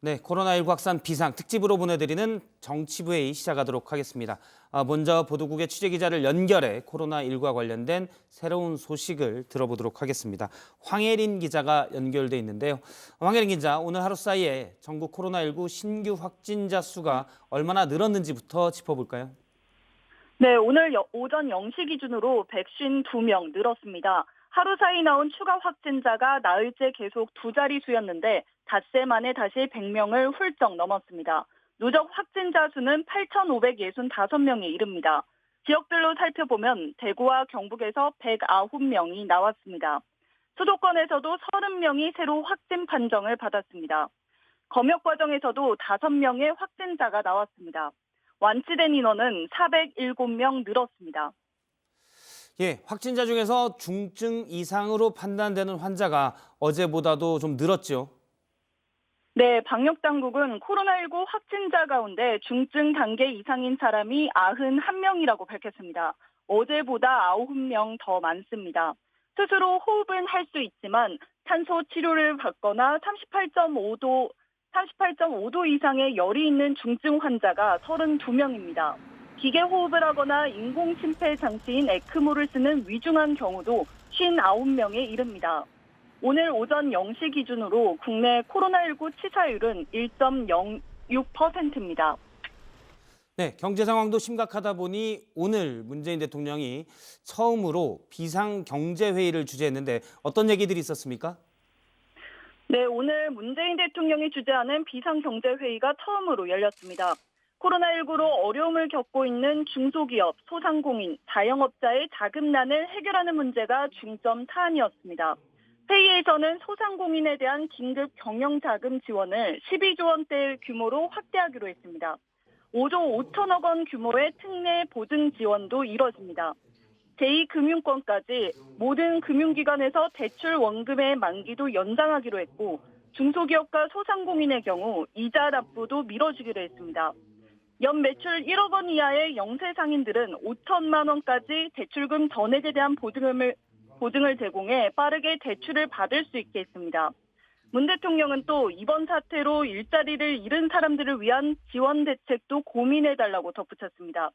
네, 코로나19 확산 비상 특집으로 보내드리는 정치부회의 시작하도록 하겠습니다. 먼저 보도국의 취재기자를 연결해 코로나19와 관련된 새로운 소식을 들어보도록 하겠습니다. 황혜린 기자가 연결돼 있는데요. 황혜린 기자, 오늘 하루 사이에 전국 코로나19 신규 확진자 수가 얼마나 늘었는지부터 짚어볼까요? 네, 오늘 오전 0시 기준으로 152명 늘었습니다. 하루 사이 나온 추가 확진자가 나흘째 계속 두 자릿수였는데 닷새 만에 다시 100명을 훌쩍 넘었습니다. 누적 확진자 수는 8,565명에 이릅니다. 지역별로 살펴보면 대구와 경북에서 109명이 나왔습니다. 수도권에서도 30명이 새로 확진 판정을 받았습니다. 검역 과정에서도 5명의 확진자가 나왔습니다. 완치된 인원은 407명 늘었습니다. 예, 확진자 중에서 중증 이상으로 판단되는 환자가 어제보다도 좀 늘었죠. 네, 방역당국은 코로나19 확진자 가운데 중증 단계 이상인 사람이 91명이라고 밝혔습니다. 어제보다 9명 더 많습니다. 스스로 호흡은 할 수 있지만 산소 치료를 받거나 38.5도 이상의 열이 있는 중증 환자가 32명입니다. 기계 호흡을 하거나 인공 심폐 장치인 에크모를 쓰는 위중한 경우도 59명에 이릅니다. 오늘 오전 0시 기준으로 국내 코로나19 치사율은 1.06%입니다. 네, 경제 상황도 심각하다 보니 오늘 문재인 대통령이 처음으로 비상경제회의를 주재했는데 어떤 얘기들이 있었습니까? 네, 오늘 문재인 대통령이 주재하는 비상경제회의가 처음으로 열렸습니다. 코로나19로 어려움을 겪고 있는 중소기업, 소상공인, 자영업자의 자금난을 해결하는 문제가 중점 사안이었습니다. 회의에서는 소상공인에 대한 긴급 경영자금 지원을 12조 원대 규모로 확대하기로 했습니다. 5조 5천억 원 규모의 특례 보증 지원도 이뤄집니다. 제2금융권까지 모든 금융기관에서 대출 원금의 만기도 연장하기로 했고 중소기업과 소상공인의 경우 이자 납부도 미뤄주기로 했습니다. 연 매출 1억 원 이하의 영세 상인들은 5천만 원까지 대출금 전액에 대한 보증을 제공해 빠르게 대출을 받을 수 있게 했습니다. 문 대통령은 또 이번 사태로 일자리를 잃은 사람들을 위한 지원 대책도 고민해달라고 덧붙였습니다.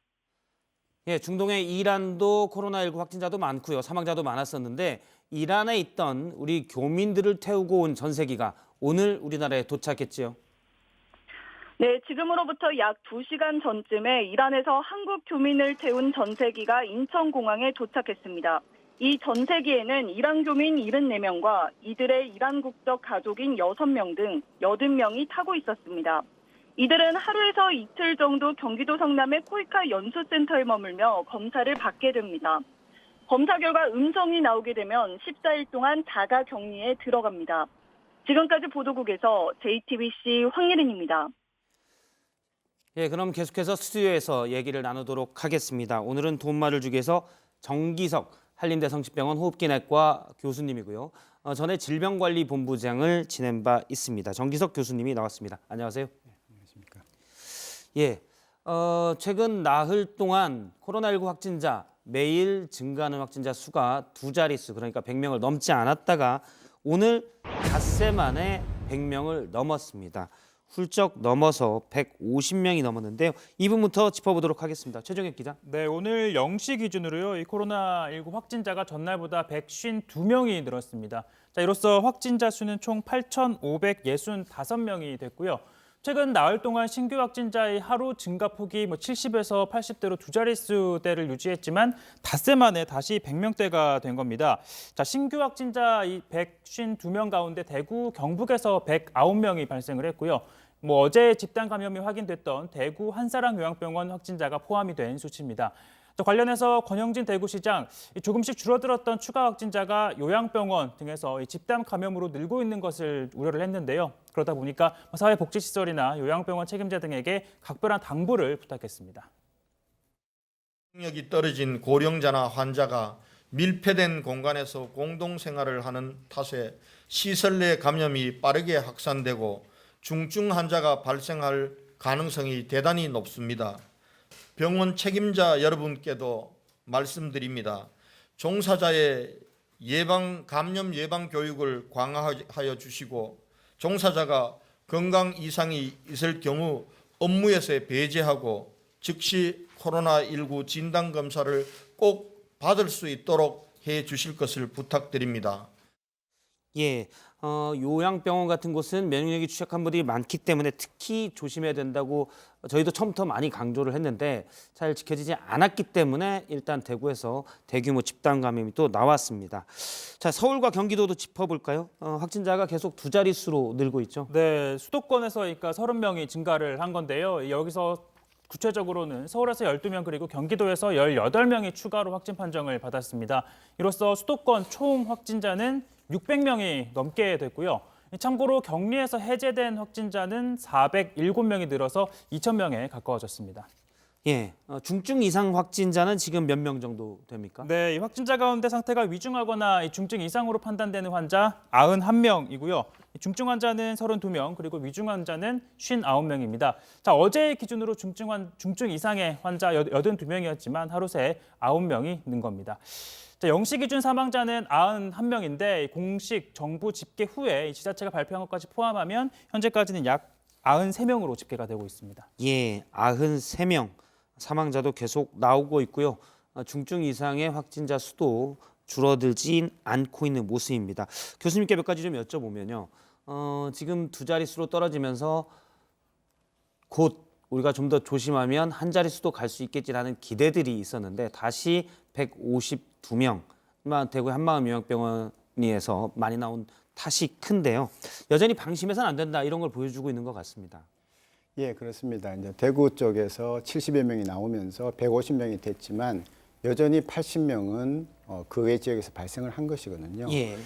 예, 중동의 이란도 코로나19 확진자도 많고요. 사망자도 많았었는데 이란에 있던 우리 교민들을 태우고 온 전세기가 오늘 우리나라에 도착했지요. 네, 지금으로부터 약 2시간 전쯤에 이란에서 한국 교민을 태운 전세기가 인천공항에 도착했습니다. 이 전세기에는 이란 교민 74명과 이들의 이란 국적 가족인 6명 등 80명이 타고 있었습니다. 이들은 하루에서 이틀 정도 경기도 성남의 코이카 연수센터에 머물며 검사를 받게 됩니다. 검사 결과 음성이 나오게 되면 14일 동안 자가 격리에 들어갑니다. 지금까지 보도국에서 JTBC 황예린입니다. 예, 그럼 계속해서 스튜디오에서 얘기를 나누도록 하겠습니다. 오늘은 도움말을 주기 위해서 정기석 한림대 성심병원 호흡기내과 교수님이고요. 전에 질병관리본부장을 지낸 바 있습니다. 정기석 교수님이 나왔습니다. 안녕하세요. 네, 안녕하십니까. 예, 최근 나흘 동안 코로나19 확진자 매일 증가하는 확진자 수가 두 자릿수, 그러니까 100명을 넘지 않았다가 오늘 닷새 만에 100명을 넘었습니다. 훌쩍 넘어서 150명이 넘었는데요. 이 부분부터 짚어보도록 하겠습니다. 최종혁 기자. 네, 오늘 0시 기준으로요. 이 코로나19 확진자가 전날보다 152명이 늘었습니다. 자, 이로써 확진자 수는 총 8,565명이 됐고요. 최근 나흘 동안 신규 확진자의 하루 증가폭이 70에서 80대로 두 자릿수대를 유지했지만 닷새 만에 다시 100명대가 된 겁니다. 자, 신규 확진자 이 152명 가운데 대구, 경북에서 109명이 발생을 했고요. 어제 집단 감염이 확인됐던 대구 한사랑요양병원 확진자가 포함이 된 수치입니다. 관련해서 권영진 대구시장, 조금씩 줄어들었던 추가 확진자가 요양병원 등에서 집단 감염으로 늘고 있는 것을 우려를 했는데요. 그러다 보니까 사회복지시설이나 요양병원 책임자 등에게 각별한 당부를 부탁했습니다. 능력이 떨어진 고령자나 환자가 밀폐된 공간에서 공동생활을 하는 탓에 시설 내 감염이 빠르게 확산되고 중증 환자가 발생할 가능성이 대단히 높습니다. 병원 책임자 여러분께도 말씀드립니다. 종사자의 감염 예방 교육을 강화하여 주시고 종사자가 건강 이상이 있을 경우 업무에서 배제하고 즉시 코로나19 진단 검사를 꼭 받을 수 있도록 해 주실 것을 부탁드립니다. 예, 요양병원 같은 곳은 면역력이 취약한 분들이 많기 때문에 특히 조심해야 된다고 저희도 처음부터 많이 강조를 했는데 잘 지켜지지 않았기 때문에 일단 대구에서 대규모 집단 감염이 또 나왔습니다. 자, 서울과 경기도도 짚어볼까요? 확진자가 계속 두 자릿수로 늘고 있죠. 네, 수도권에서 그러니까 30명이 증가를 한 건데요. 여기서 구체적으로는 서울에서 12명 그리고 경기도에서 18명이 추가로 확진 판정을 받았습니다. 이로써 수도권 총 확진자는 600명이 넘게 됐고요. 참고로 격리에서 해제된 확진자는 407명이 늘어서 2,000명에 가까워졌습니다. 예, 중증 이상 확진자는 지금 몇 명 정도 됩니까? 네, 이 확진자 가운데 상태가 위중하거나 이 중증 이상으로 판단되는 환자 91명이고요. 중증 환자는 32명, 그리고 위중 환자는 59명입니다. 자, 어제 기준으로 중증 이상의 환자 82명이었지만 하루 새 9명이 는 겁니다. 자, 영시 기준 사망자는 91명인데 공식 정부 집계 후에 이 지자체가 발표한 것까지 포함하면 현재까지는 약 93명으로 집계가 되고 있습니다. 예, 93명 사망자도 계속 나오고 있고요. 중증 이상의 확진자 수도 줄어들진 않고 있는 모습입니다. 교수님께 몇 가지 좀 여쭤보면요. 지금 두 자릿수로 떨어지면서 곧 우리가 좀 더 조심하면 한 자릿수도 갈 수 있겠지라는 기대들이 있었는데 다시 152명, 대구 한마음요양병원에서 많이 나온 탓이 큰데요. 여전히 방심해서는 안 된다 이런 걸 보여주고 있는 것 같습니다. 예, 그렇습니다. 이제 대구 쪽에서 70여 명이 나오면서 150명이 됐지만 여전히 80명은 그 외 지역에서 발생을 한 것이거든요. 예.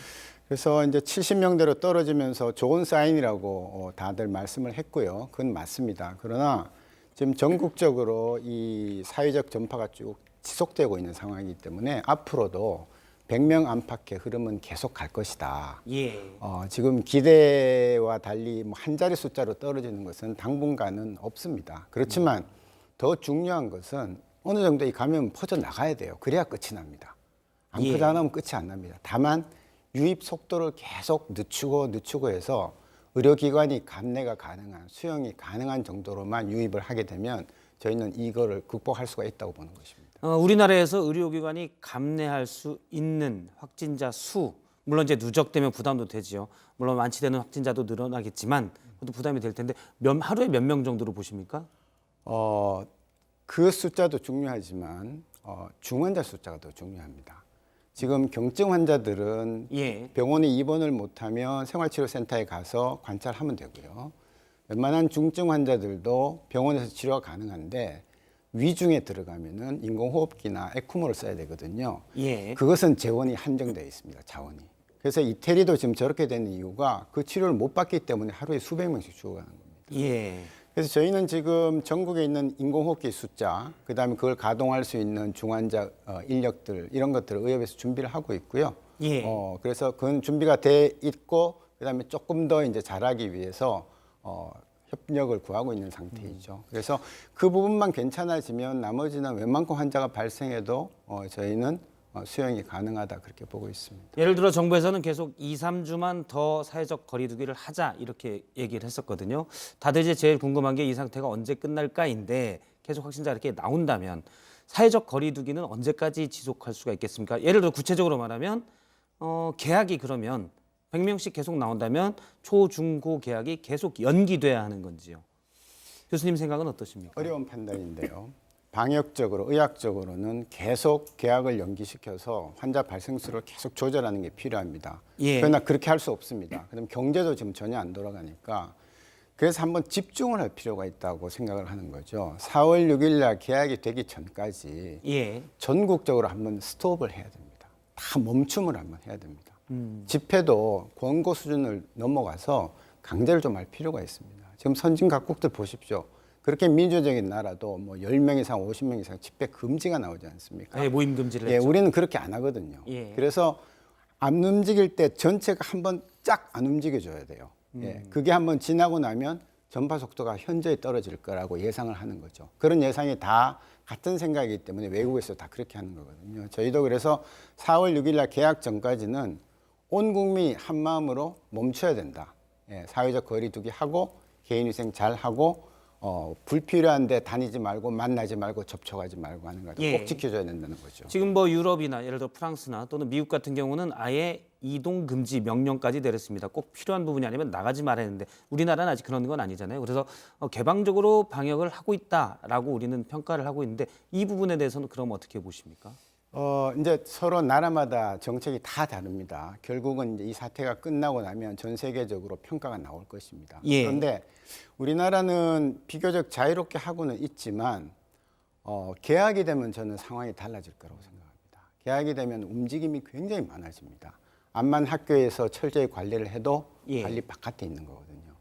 그래서 이제 70명대로 떨어지면서 좋은 사인이라고 다들 말씀을 했고요. 그건 맞습니다. 그러나 지금 전국적으로 이 사회적 전파가 쭉 지속되고 있는 상황이기 때문에 앞으로도 100명 안팎의 흐름은 계속 갈 것이다. 예. 지금 기대와 달리 뭐 한 자리 숫자로 떨어지는 것은 당분간은 없습니다. 그렇지만 더 중요한 것은 어느 정도 이 감염은 퍼져나가야 돼요. 그래야 끝이 납니다. 안 예. 퍼져나가면 끝이 안 납니다. 다만 유입 속도를 계속 늦추고 해서 의료기관이 감내가 가능한, 수용이 가능한 정도로만 유입을 하게 되면 저희는 이거를 극복할 수가 있다고 보는 것입니다. 우리나라에서 의료기관이 감내할 수 있는 확진자 수, 물론 이제 누적되면 부담도 되지요. 물론 완치되는 확진자도 늘어나겠지만 그것도 부담이 될 텐데 하루에 몇 명 정도로 보십니까? 그 숫자도 중요하지만 중환자 숫자가 더 중요합니다. 지금 경증 환자들은 예. 병원에 입원을 못하면 생활치료센터에 가서 관찰하면 되고요. 웬만한 중증 환자들도 병원에서 치료가 가능한데 위중에 들어가면은 인공호흡기나 에크모를 써야 되거든요. 예. 그것은 재원이 한정되어 있습니다. 자원이. 그래서 이태리도 지금 저렇게 되는 이유가 그 치료를 못 받기 때문에 하루에 수백 명씩 죽어가는 겁니다. 예. 그래서 저희는 지금 전국에 있는 인공호흡기 숫자, 그다음에 그걸 가동할 수 있는 중환자 인력들 이런 것들을 의협에서 준비를 하고 있고요. 예. 그래서 그건 준비가 돼 있고 그다음에 조금 더 이제 잘하기 위해서 협력을 구하고 있는 상태이죠. 그래서 그 부분만 괜찮아지면 나머지는 웬만큼 환자가 발생해도 저희는 수용이 가능하다 그렇게 보고 있습니다. 예를 들어 정부에서는 계속 2, 3주만 더 사회적 거리두기를 하자 이렇게 얘기를 했었거든요. 다들 이제 제일 궁금한 게 이 상태가 언제 끝날까인데 계속 확진자 이렇게 나온다면 사회적 거리두기는 언제까지 지속할 수가 있겠습니까? 예를 들어 구체적으로 말하면 계약이 그러면 100명씩 계속 나온다면 초, 중, 고 계약이 계속 연기돼야 하는 건지요. 교수님 생각은 어떠십니까? 어려운 판단인데요. 방역적으로, 의학적으로는 계속 계약을 연기시켜서 환자 발생 수를 계속 조절하는 게 필요합니다. 예. 그러나 그렇게 할 수 없습니다. 그럼 경제도 지금 전혀 안 돌아가니까 그래서 한번 집중을 할 필요가 있다고 생각을 하는 거죠. 4월 6일 날 계약이 되기 전까지 예. 전국적으로 한번 스톱을 해야 됩니다. 다 멈춤을 한번 해야 됩니다. 집회도 권고 수준을 넘어가서 강제를 좀 할 필요가 있습니다. 지금 선진 각국들 보십시오. 그렇게 민주적인 나라도 뭐 10명 이상, 50명 이상 집회 금지가 나오지 않습니까? 예, 모임 금지를 예, 했죠. 우리는 그렇게 안 하거든요. 예. 그래서 안 움직일 때 전체가 한번 쫙 안 움직여줘야 돼요. 예, 그게 한번 지나고 나면 전파 속도가 현저히 떨어질 거라고 예상을 하는 거죠. 그런 예상이 다 같은 생각이기 때문에 외국에서 다 그렇게 하는 거거든요. 저희도 그래서 4월 6일 날 계약 전까지는 온 국민이 한 마음으로 멈춰야 된다. 사회적 거리두기 하고 개인위생 잘 하고 불필요한데 다니지 말고 만나지 말고 접촉하지 말고 하는 거 예. 꼭 지켜줘야 된다는 거죠. 지금 뭐 유럽이나 예를 들어 프랑스나 또는 미국 같은 경우는 아예 이동 금지 명령까지 내렸습니다. 꼭 필요한 부분이 아니면 나가지 말아야 하는데 우리나라는 아직 그런 건 아니잖아요. 그래서 개방적으로 방역을 하고 있다라고 우리는 평가를 하고 있는데 이 부분에 대해서는 그럼 어떻게 보십니까? 이제 서로 나라마다 정책이 다 다릅니다. 결국은 이제 이 사태가 끝나고 나면 전 세계적으로 평가가 나올 것입니다. 예. 그런데 우리나라는 비교적 자유롭게 하고는 있지만 개학이 되면 저는 상황이 달라질 거라고 생각합니다. 개학이 되면 움직임이 굉장히 많아집니다. 암만 학교에서 철저히 관리를 해도 예. 관리 바깥에 있는 거거든요.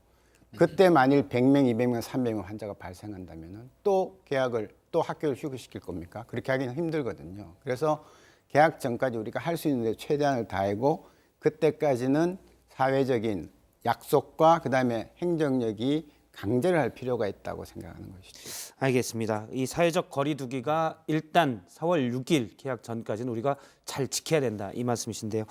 그때 만일 100명, 200명, 300명 환자가 발생한다면 또 개학을 또 학교를 휴교시킬 겁니까? 그렇게 하기는 힘들거든요. 그래서 개학 전까지 우리가 할 수 있는 데 최대한을 다하고 그때까지는 사회적인 약속과 그다음에 행정력이 강제를 할 필요가 있다고 생각하는 것이죠. 알겠습니다. 이 사회적 거리두기가 일단 4월 6일 개학 전까지는 우리가 잘 지켜야 된다 이 말씀이신데요.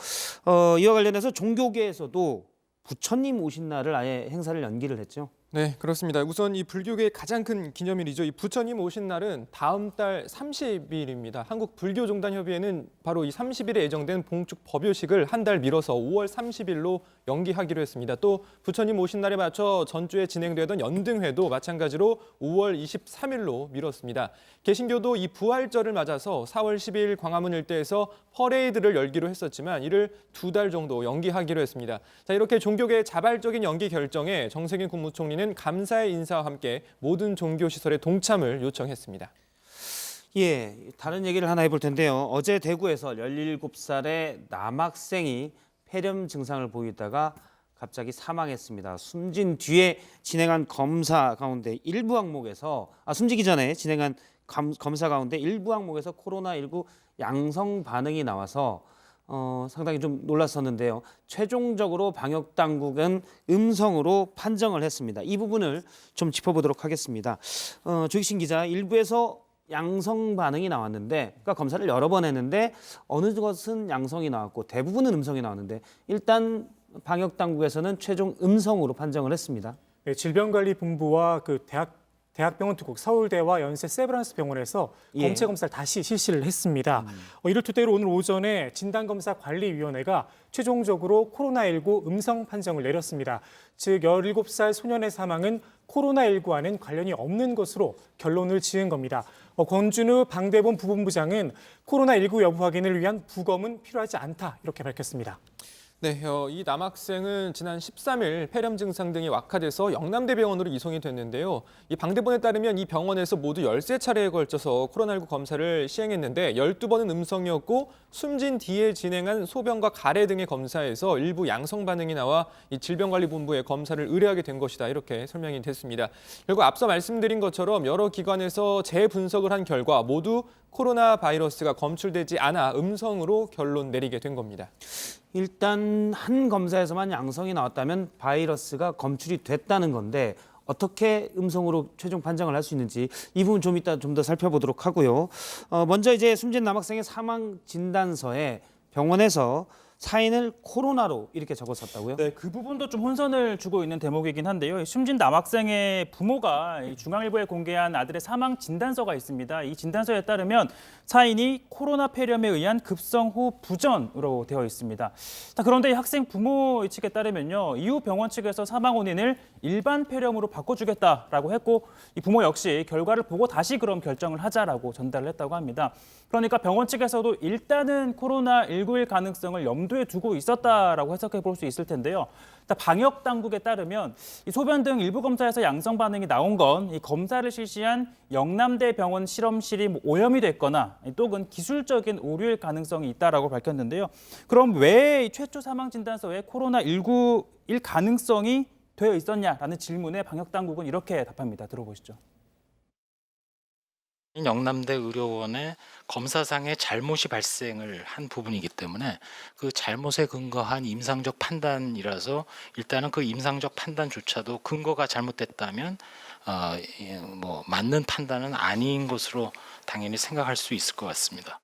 이와 관련해서 종교계에서도 부처님 오신 날을 아예 행사를 연기를 했죠. 네, 그렇습니다. 우선 이 불교계의 가장 큰 기념일이죠. 이 부처님 오신 날은 다음 달 30일입니다. 한국불교종단협의회는 바로 이 30일에 예정된 봉축 법요식을 한 달 미뤄서 5월 30일로 연기하기로 했습니다. 또 부처님 오신 날에 맞춰 전주에 진행되던 연등회도 마찬가지로 5월 23일로 미뤘습니다. 개신교도 이 부활절을 맞아서 4월 10일 광화문 일대에서 퍼레이드를 열기로 했었지만 이를 2달 정도 연기하기로 했습니다. 자, 이렇게 종교계의 자발적인 연기 결정에 정세균 국무총리는 감사의 인사와 함께 모든 종교시설의 동참을 요청했습니다. 예, 다른 얘기를 하나 해볼 텐데요. 어제 대구에서 17살의 남학생이 폐렴 증상을 보이다가 갑자기 사망했습니다. 숨진 뒤에 진행한 검사 가운데 일부 항목에서 숨지기 전에 진행한 검사 가운데 일부 항목에서 코로나19 양성 반응이 나와서 상당히 좀 놀랐었는데요. 최종적으로 방역 당국은 음성으로 판정을 했습니다. 이 부분을 좀 짚어보도록 하겠습니다. 조익신 기자, 일부에서 양성 반응이 나왔는데, 그러니까 검사를 여러 번 했는데 어느 것은 양성이 나왔고 대부분은 음성이 나왔는데 일단 방역 당국에서는 최종 음성으로 판정을 했습니다. 네, 질병관리본부와 그 대학병원 특국 서울대와 연세 세브란스 병원에서 예. 검체 검사를 다시 실시를 했습니다. 이를 토대로 오늘 오전에 진단검사관리위원회가 최종적으로 코로나19 음성 판정을 내렸습니다. 즉 17살 소년의 사망은 코로나19와는 관련이 없는 것으로 결론을 지은 겁니다. 권준우 방대본 부본부장은 코로나19 여부 확인을 위한 부검은 필요하지 않다 이렇게 밝혔습니다. 네, 이 남학생은 지난 13일 폐렴 증상 등이 악화돼서 영남대병원으로 이송이 됐는데요. 이 방대본에 따르면 이 병원에서 모두 13차례에 걸쳐서 코로나19 검사를 시행했는데 12번은 음성이었고 숨진 뒤에 진행한 소변과 가래 등의 검사에서 일부 양성 반응이 나와 이 질병관리본부에 검사를 의뢰하게 된 것이다 이렇게 설명이 됐습니다. 결국 앞서 말씀드린 것처럼 여러 기관에서 재분석을 한 결과 모두 코로나 바이러스가 검출되지 않아 음성으로 결론 내리게 된 겁니다. 일단 한 검사에서만 양성이 나왔다면 바이러스가 검출이 됐다는 건데 어떻게 음성으로 최종 판정을 할 수 있는지 이 부분 좀 이따 좀 더 살펴보도록 하고요. 먼저 이제 숨진 남학생의 사망 진단서에 병원에서 사인을 코로나로 이렇게 적었었다고요? 네, 그 부분도 좀 혼선을 주고 있는 대목이긴 한데요. 숨진 남학생의 부모가 중앙일보에 공개한 아들의 사망 진단서가 있습니다. 이 진단서에 따르면 사인이 코로나 폐렴에 의한 급성호흡 부전으로 되어 있습니다. 자, 그런데 이 학생 부모 측에 따르면요, 이후 병원 측에서 사망 원인을 일반 폐렴으로 바꿔주겠다라고 했고 이 부모 역시 결과를 보고 다시 그럼 결정을 하자라고 전달을 했다고 합니다. 그러니까 병원 측에서도 일단은 코로나19일 가능성을 염두에 두고 있었다라고 해석해 볼 수 있을 텐데요. 방역 당국에 따르면 이 소변 등 일부 검사에서 양성 반응이 나온 건 이 검사를 실시한 영남대 병원 실험실이 오염이 됐거나 또는 기술적인 오류일 가능성이 있다라고 밝혔는데요. 그럼 왜 최초 사망 진단서에 코로나19일 가능성이 되어 있었냐라는 질문에 방역 당국은 이렇게 답합니다. 들어보시죠. 영남대 의료원의 검사상의 잘못이 발생을 한 부분이기 때문에 그 잘못에 근거한 임상적 판단이라서 일단은 그 임상적 판단조차도 근거가 잘못됐다면 맞는 판단은 아닌 것으로 당연히 생각할 수 있을 것 같습니다.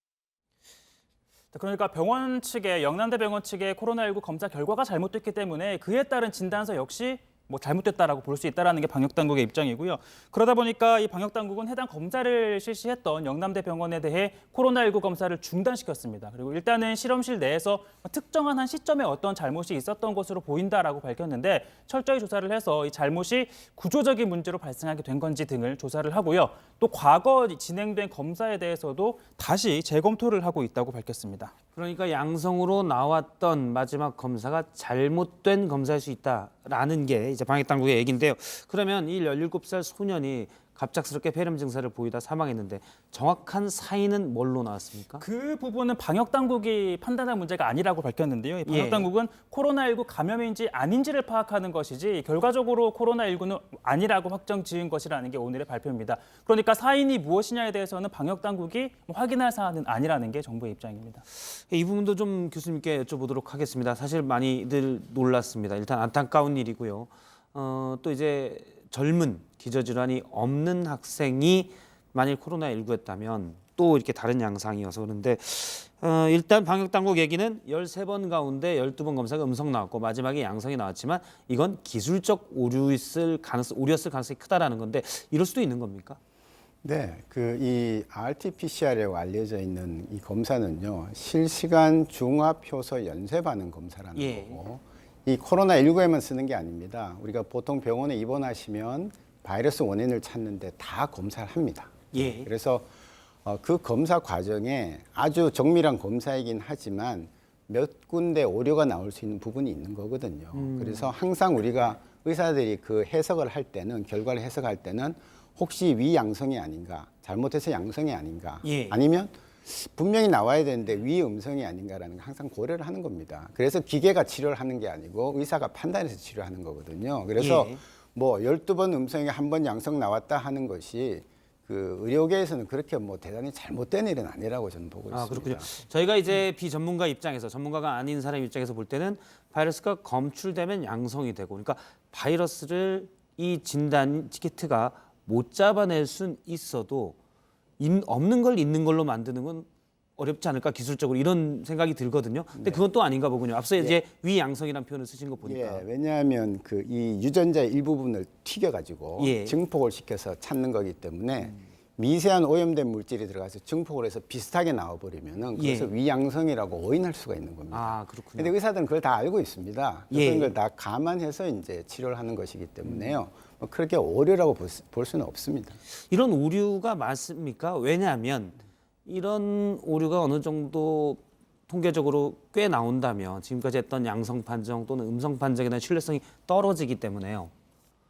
그러니까 병원 측에 영남대병원 측의 코로나19 검사 결과가 잘못됐기 때문에 그에 따른 진단서 역시 뭐 잘못됐다라고 볼 수 있다라는 게 방역 당국의 입장이고요. 그러다 보니까 이 방역 당국은 해당 검사를 실시했던 영남대 병원에 대해 코로나19 검사를 중단시켰습니다. 그리고 일단은 실험실 내에서 특정한 한 시점에 어떤 잘못이 있었던 것으로 보인다라고 밝혔는데 철저히 조사를 해서 이 잘못이 구조적인 문제로 발생하게 된 건지 등을 조사를 하고요. 또 과거 진행된 검사에 대해서도 다시 재검토를 하고 있다고 밝혔습니다. 그러니까 양성으로 나왔던 마지막 검사가 잘못된 검사일 수 있다라는 게 이제 방역 당국의 얘기인데요. 그러면 이 17살 소년이 갑작스럽게 폐렴 증세를 보이다 사망했는데 정확한 사인은 뭘로 나왔습니까? 그 부분은 방역 당국이 판단할 문제가 아니라고 밝혔는데요. 이 방역 예. 당국은 코로나19 감염인지 아닌지를 파악하는 것이지 결과적으로 코로나19는 아니라고 확정 지은 것이라는 게 오늘의 발표입니다. 그러니까 사인이 무엇이냐에 대해서는 방역 당국이 확인할 사안은 아니라는 게 정부의 입장입니다. 이 부분도 좀 교수님께 여쭤보도록 하겠습니다. 사실 많이들 놀랐습니다. 일단 안타까운 일이고요. 또 이제 젊은 기저질환이 없는 학생이 만일 코로나19였다면 또 이렇게 다른 양상이어서 그런데 일단 방역당국 얘기는 13번 가운데 12번 검사가 음성 나왔고 마지막에 양성이 나왔지만 이건 기술적 오류였을 가능성이 크다라는 건데 이럴 수도 있는 겁니까? 네, 이 RT-PCR이라고 알려져 있는 이 검사는요, 실시간 중합 효소 연쇄 반응 검사라는 예. 거고, 이 코로나19에만 쓰는 게 아닙니다. 우리가 보통 병원에 입원하시면 바이러스 원인을 찾는데 다 검사를 합니다. 예. 그래서 그 검사 과정에 아주 정밀한 검사이긴 하지만 몇 군데 오류가 나올 수 있는 부분이 있는 거거든요. 그래서 항상 우리가 의사들이 그 해석을 할 때는, 결과를 해석할 때는 혹시 위양성이 아닌가, 잘못해서 양성이 아닌가, 예. 아니면 분명히 나와야 되는데 위음성이 아닌가라는 걸 항상 고려를 하는 겁니다. 그래서 기계가 치료를 하는 게 아니고 의사가 판단해서 치료하는 거거든요. 그래서 예. 뭐 12번 음성에 한 번 양성 나왔다 하는 것이 그 의료계에서는 그렇게 뭐 대단히 잘못된 일은 아니라고 저는 보고 있습니다. 그렇군요. 저희가 이제 비전문가 입장에서, 전문가가 아닌 사람 입장에서 볼 때는 바이러스가 검출되면 양성이 되고, 그러니까 바이러스를 이 진단 키트가 못 잡아낼 순 있어도 없는 걸 있는 걸로 만드는 건 어렵지 않을까, 기술적으로, 이런 생각이 들거든요. 근데 그건 또 아닌가 보군요. 앞서 이제 위양성이라는 표현을 쓰신 거 보니까. 예, 왜냐하면 이 유전자의 일부분을 튀겨가지고 예. 증폭을 시켜서 찾는 거기 때문에 미세한 오염된 물질이 들어가서 증폭을 해서 비슷하게 나와버리면은 그래서 예. 위양성이라고 오인할 수가 있는 겁니다. 아, 그렇군요. 근데 의사들은 그걸 다 알고 있습니다. 예. 그런 걸 다 감안해서 이제 치료를 하는 것이기 때문에요. 뭐 그렇게 오류라고 볼 수는 없습니다. 이런 오류가 맞습니까? 왜냐하면 이런 오류가 어느 정도 통계적으로 꽤 나온다면 지금까지 했던 양성 판정 또는 음성 판정에 대한 신뢰성이 떨어지기 때문에요.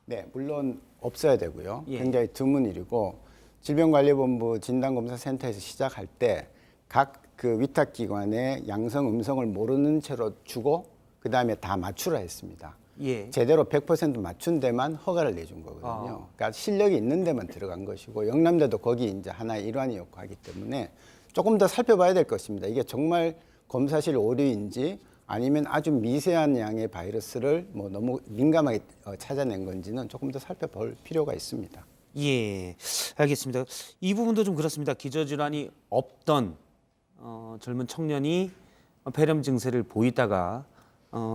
네, 물론 없어야 되고요. 예. 굉장히 드문 일이고 질병관리본부 진단검사센터에서 시작할 때 각 그 위탁기관에 양성, 음성을 모르는 채로 주고 그 다음에 다 맞추라 했습니다. 예. 제대로 100% 맞춘 데만 허가를 내준 거거든요. 그러니까 실력이 있는 데만 들어간 것이고 영남대도 거기 이제 하나의 일환이었고 하기 때문에 조금 더 살펴봐야 될 것입니다. 이게 정말 검사실 오류인지 아니면 아주 미세한 양의 바이러스를 뭐 너무 민감하게 찾아낸 건지는 조금 더 살펴볼 필요가 있습니다. 예, 알겠습니다. 이 부분도 좀 그렇습니다. 기저질환이 없던 젊은 청년이 폐렴 증세를 보이다가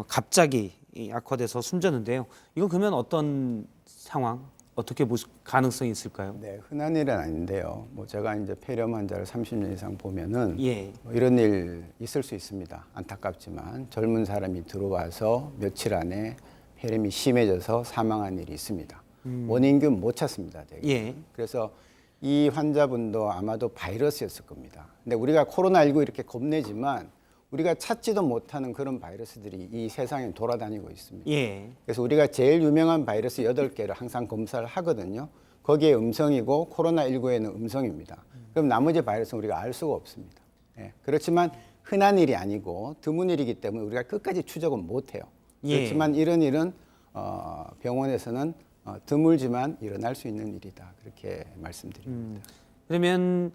갑자기 악화돼서 숨졌는데요. 이건 그러면 어떤 상황, 어떻게 보실 가능성이 있을까요? 네, 흔한 일은 아닌데요. 뭐 제가 이제 폐렴 환자를 30년 이상 보면은 예. 뭐 이런 일 있을 수 있습니다. 안타깝지만 젊은 사람이 들어와서 며칠 안에 폐렴이 심해져서 사망한 일이 있습니다. 원인균 못 찾습니다, 되게. 예. 그래서 이 환자분도 아마도 바이러스였을 겁니다. 근데 우리가 코로나19 이렇게 겁내지만 우리가 찾지도 못하는 그런 바이러스들이 이 세상에 돌아다니고 있습니다. 예. 그래서 우리가 제일 유명한 바이러스 8개를 항상 검사를 하거든요. 거기에 음성이고 코로나19에는 음성입니다. 그럼 나머지 바이러스는 우리가 알 수가 없습니다. 예. 그렇지만 흔한 일이 아니고 드문 일이기 때문에 우리가 끝까지 추적은 못해요. 예. 그렇지만 이런 일은 병원에서는 드물지만 일어날 수 있는 일이다. 그렇게 말씀드립니다. 그러면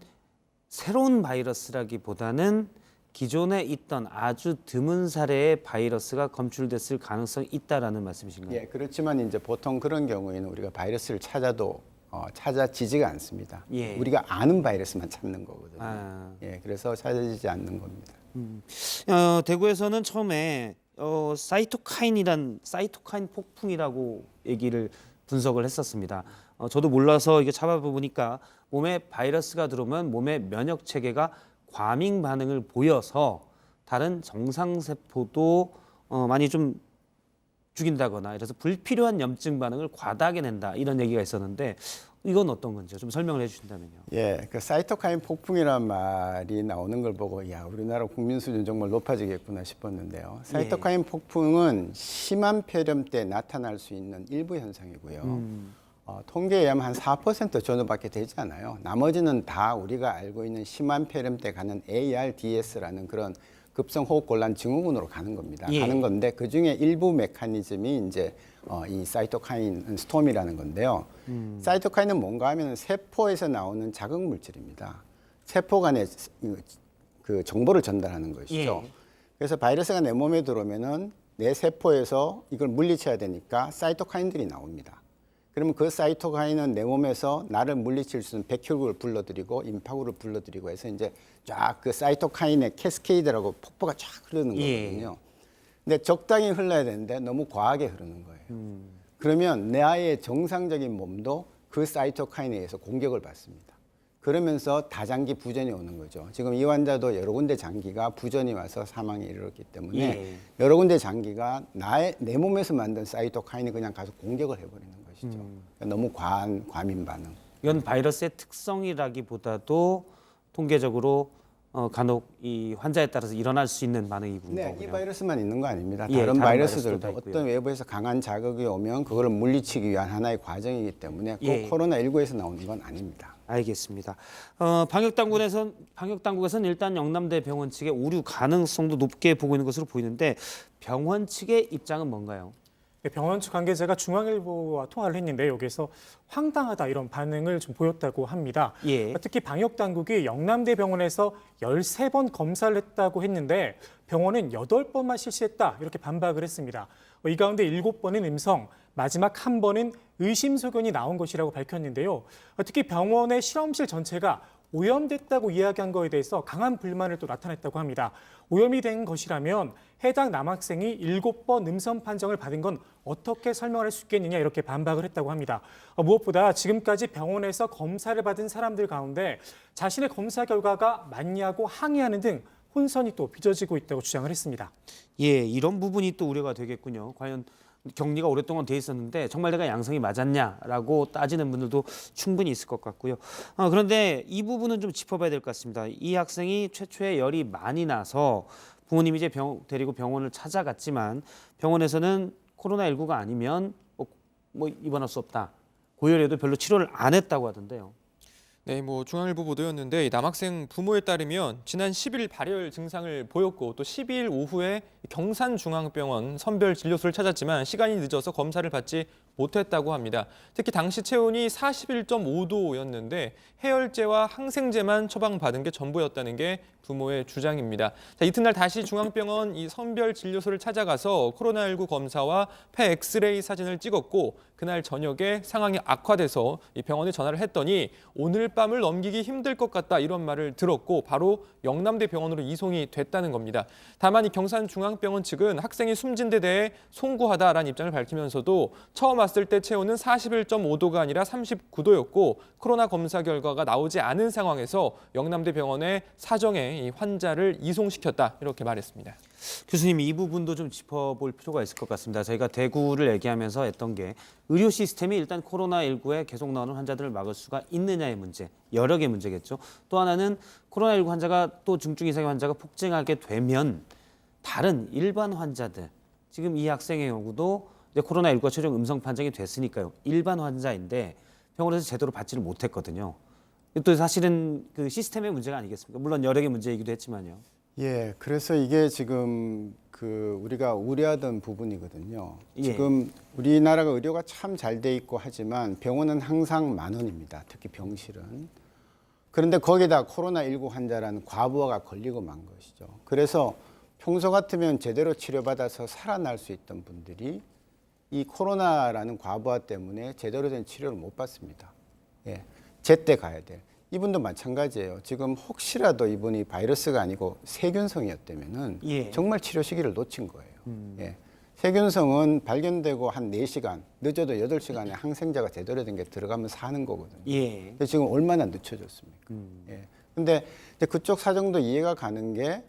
새로운 바이러스라기보다는 기존에 있던 아주 드문 사례의 바이러스가 검출됐을 가능성이 있다라는 말씀이신가요? 예, 그렇지만 이제 보통 그런 경우에는 우리가 바이러스를 찾아도 찾아지지가 않습니다. 예. 우리가 아는 바이러스만 찾는 거거든요. 아. 예, 그래서 찾아지지 않는 겁니다. 대구에서는 처음에 사이토카인 폭풍이라고 얘기를 분석을 했었습니다. 저도 몰라서 이게 찾아보니까 몸에 바이러스가 들어오면 몸의 면역 체계가 과민 반응을 보여서 다른 정상 세포도 많이 좀 죽인다거나 이래서 불필요한 염증 반응을 과다하게 낸다 이런 얘기가 있었는데 이건 어떤 건지요? 좀 설명을 해주신다면요. 예, 그 사이토카인 폭풍이란 말이 나오는 걸 보고 야 우리나라 국민 수준 정말 높아지겠구나 싶었는데요. 사이토카인 폭풍은 심한 폐렴 때 나타날 수 있는 일부 현상이고요. 통계에 의하면 한 4% 정도밖에 되지 않아요. 나머지는 다 우리가 알고 있는 심한 폐렴 때 가는 ARDS라는 그런 급성호흡곤란 증후군으로 가는 겁니다. 예. 가는 건데 그 중에 일부 메커니즘이 이제 이 사이토카인 스톰이라는 건데요. 사이토카인은 뭔가 하면 세포에서 나오는 자극 물질입니다. 세포 간에 그 정보를 전달하는 것이죠. 예. 그래서 바이러스가 내 몸에 들어오면은 내 세포에서 이걸 물리쳐야 되니까 사이토카인들이 나옵니다. 그러면 그 사이토카인은 내 몸에서 나를 물리칠 수 있는 백혈구를 불러들이고 임파구를 불러들이고 해서 이제 쫙 그 사이토카인의 캐스케이드라고 폭포가 쫙 흐르는 거거든요. 근데 적당히 흘러야 되는데 너무 과하게 흐르는 거예요. 그러면 내 아이의 정상적인 몸도 그 사이토카인에 의해서 공격을 받습니다. 그러면서 다장기 부전이 오는 거죠. 지금 이 환자도 여러 군데 장기가 부전이 와서 사망에 이르렀기 때문에 예. 여러 군데 장기가 내 몸에서 만든 사이토카인이 그냥 가서 공격을 해버리는 것이죠. 너무 과민 반응. 이건 바이러스의 특성이라기보다도 통계적으로 간혹 이 환자에 따라서 일어날 수 있는 반응이군요. 네, 이 바이러스만 있는 거 아닙니다. 예, 다른 다른 바이러스들도 바이러스도 다 어떤 외부에서 강한 자극이 오면 그걸 물리치기 위한 하나의 과정이기 때문에 꼭 예. 코로나19에서 나오는 건 아닙니다. 알겠습니다. 방역당국에서는 일단 영남대 병원 측의 오류 가능성도 높게 보고 있는 것으로 보이는데 병원 측의 입장은 뭔가요? 병원 측 관계자가 중앙일보와 통화를 했는데 여기서 황당하다 이런 반응을 좀 보였다고 합니다. 예. 특히 방역당국이 영남대 병원에서 13번 검사를 했다고 했는데 병원은 8번만 실시했다 이렇게 반박을 했습니다. 이 가운데 7번은 음성, 마지막 1번은 의심 소견이 나온 것이라고 밝혔는데요. 특히 병원의 실험실 전체가 오염됐다고 이야기한 거에 대해서 강한 불만을 또 나타냈다고 합니다. 오염이 된 것이라면 해당 남학생이 7번 음성 판정을 받은 건 어떻게 설명할 수 있겠느냐 이렇게 반박을 했다고 합니다. 무엇보다 지금까지 병원에서 검사를 받은 사람들 가운데 자신의 검사 결과가 맞냐고 항의하는 등 혼선이 또 빚어지고 있다고 주장을 했습니다. 예, 이런 부분이 또 우려가 되겠군요. 과연 격리가 오랫동안 돼 있었는데 정말 내가 양성이 맞았냐라고 따지는 분들도 충분히 있을 것 같고요. 그런데 이 부분은 좀 짚어봐야 될 것 같습니다. 이 학생이 최초에 열이 많이 나서 부모님이 이제 데리고 병원을 찾아갔지만 병원에서는 코로나19가 아니면 뭐 입원할 수 없다. 고열에도 별로 치료를 안 했다고 하던데요. 네, 중앙일보 보도였는데 이 남학생 부모에 따르면 지난 10일 발열 증상을 보였고 또 12일 오후에 경산중앙병원 선별진료소를 찾았지만 시간이 늦어서 검사를 받지 못했다고 합니다. 특히 당시 체온이 41.5도였는데 해열제와 항생제만 처방받은 게 전부였다는 게 부모의 주장입니다. 자, 이튿날 다시 중앙병원 이 선별진료소를 찾아가서 코로나19 검사와 폐 엑스레이 사진을 찍었고 그날 저녁에 상황이 악화돼서 이 병원에 전화를 했더니 오늘 밤을 넘기기 힘들 것 같다 이런 말을 들었고 바로 영남대 병원으로 이송이 됐다는 겁니다. 다만 이 경산중앙병원 측은 학생이 숨진 데 대해 송구하다라는 입장을 밝히면서도 처음 왔을 때 체온은 41.5도가 아니라 39도였고 코로나 검사 결과가 나오지 않은 상황에서 영남대 병원에 사정해 이 환자를 이송시켰다 이렇게 말했습니다. 교수님 이 부분도 좀 짚어볼 필요가 있을 것 같습니다. 저희가 대구를 얘기하면서 했던 게 의료 시스템이 일단 코로나19에 계속 나오는 환자들을 막을 수가 있느냐의 문제, 여러 개 문제겠죠. 또 하나는 코로나19 환자가 또 중증 이상의 환자가 폭증하게 되면 다른 일반 환자들, 지금 이 학생의 경우도 이제 코로나19가 최종 음성 판정이 됐으니까요. 일반 환자인데 병원에서 제대로 받지를 못했거든요. 또 사실은 그 시스템의 문제가 아니겠습니까? 물론 여러 개 문제이기도 했지만요. 예, 그래서 이게 지금 우리가 우려하던 부분이거든요. 예. 지금 우리나라가 의료가 참 잘 돼 있고 하지만 병원은 항상 10,000원입니다. 특히 병실은. 그런데 거기다 코로나19 환자라는 과부하가 걸리고 만 것이죠. 그래서 평소 같으면 제대로 치료받아서 살아날 수 있던 분들이 이 코로나라는 과부하 때문에 제대로 된 치료를 못 받습니다. 예, 제때 가야 돼. 이분도 마찬가지예요. 지금 혹시라도 이분이 바이러스가 아니고 세균성이었다면은 예. 정말 치료 시기를 놓친 거예요. 예. 세균성은 발견되고 한 4시간, 늦어도 8시간에 항생제가 제대로 된 게 들어가면 사는 거거든요. 예. 근데 지금 얼마나 늦춰졌습니까? 예. 근데 이제 그쪽 사정도 이해가 가는 게